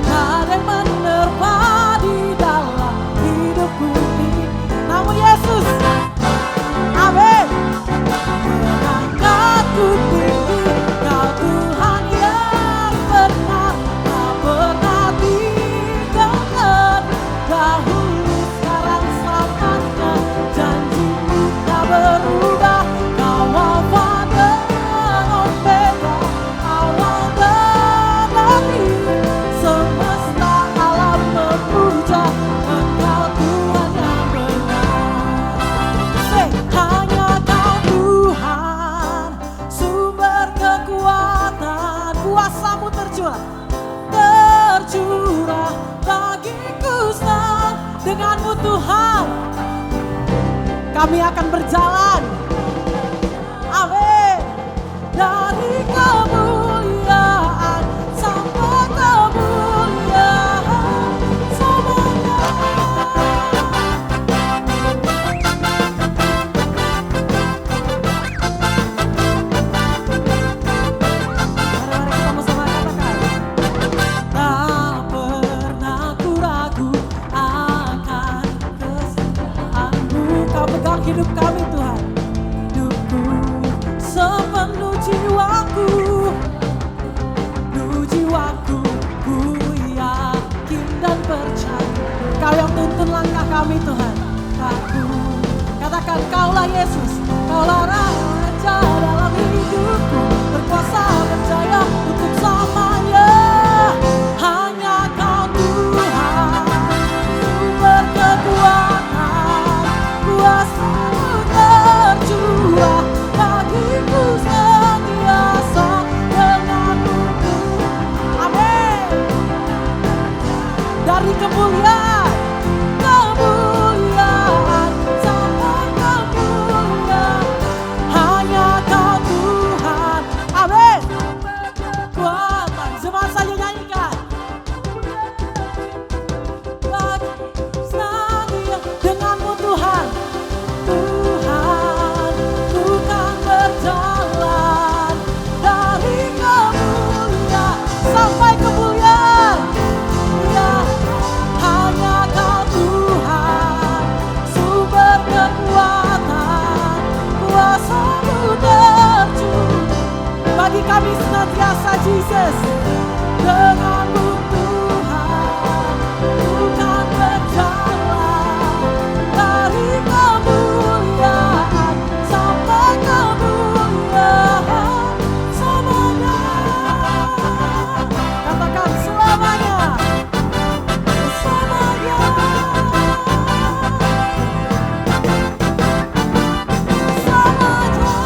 badai menerpa di dalam hidupku ini, namun Yesus, amin, mengangkatku tinggi. Kau Tuhan yang benar, tak pernah tinggalkan dahulu, sekarang, selamanya. Janjimu tak berubah. Kau Alfa dan Omega, awal dan akhir, semesta alam memuja Engkau Tuhan yang benar. Say, hanya Kau Tuhan, sumber kekuatan, kuasa-Mu tercurah bagiku senang. Dengan-Mu Tuhan kami akan berjalan, amin, dari kemuliaan sampai kemuliaan selamanya. Mari kita bersama katakan, tak pernah ku ragu akan kesetiaan-Mu. Kau pegang hidup kami Tuhan, hidupku sepenuh jiwaku, ku yakin dan percaya. Kau yang tuntun langkah kami Tuhan. Aku katakan, Kaulah Yesus, Kaulah Raja dalam hidupku, berkuasa berjaya untuk selamanya. Hanya Kau Tuhan, sumber kekuatan, kuasa-Mu tercurah bagiku sentiasa. Dengan-Mu, amin, dari kemuliaan sampai kemuliaan, hanya Kau Tuhan, amin. Kuatan, jemaat saja nyanyikan. Dengan-Mu Tuhan, Tuhan, ku kan berjalan dari kemuliaan sampai kemuliaan. Ya, hanya Kau Tuhan, sumber kekuatan, kuasa-Mu tercurah bagi kami senantiasa, Jesus. Dengan-Mu Tuhan, ku kan berjalan dari kemuliaan sampai kemuliaan selamanya. Katakan selamanya, selamanya, selamanya.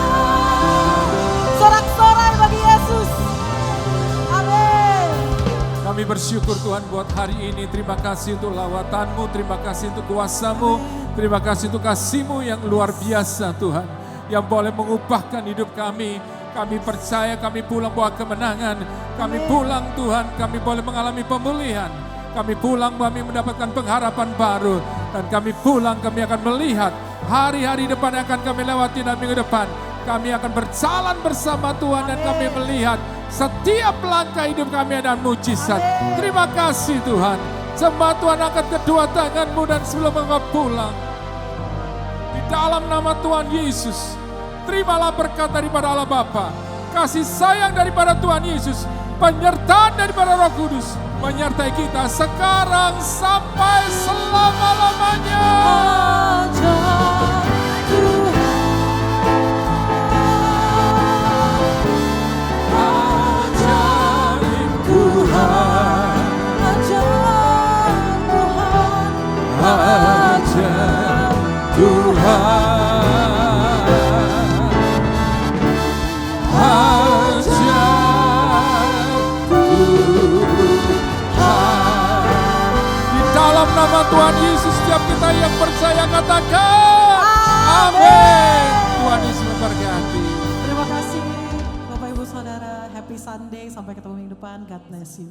bersyukur Tuhan buat hari ini. Terima kasih untuk lawatan-Mu, terima kasih untuk kuasa-Mu, terima kasih untuk kasih-Mu yang luar biasa Tuhan. Yang boleh mengubahkan hidup kami. Kami percaya kami pulang bawa kemenangan. Kami pulang Tuhan, kami boleh mengalami pemulihan. Kami pulang kami mendapatkan pengharapan baru. Dan kami pulang kami akan melihat hari-hari depan yang akan kami lewati dan minggu depan. Kami akan berjalan bersama Tuhan dan kami melihat setiap langkah hidup kami ada mujizat. Terima kasih Tuhan. Jemaat Tuhan angkat kedua tanganmu dan sebelum engkau pulang. Di dalam nama Tuhan Yesus, terimalah berkat daripada Allah Bapa, kasih sayang daripada Tuhan Yesus, penyertaan daripada Roh Kudus, menyertai kita sekarang sampai selama-lamanya. Ajaib Tuhan, ajaib Tuhan, ajaib Tuhan, ajaib Tuhan. Di dalam nama Tuhan Yesus, setiap kita yang percaya katakan amin. Tuhan Yesus memberkati. Terima kasih Bapak Ibu Saudara. Happy Sunday. Sampai ketemu minggu depan. God bless you.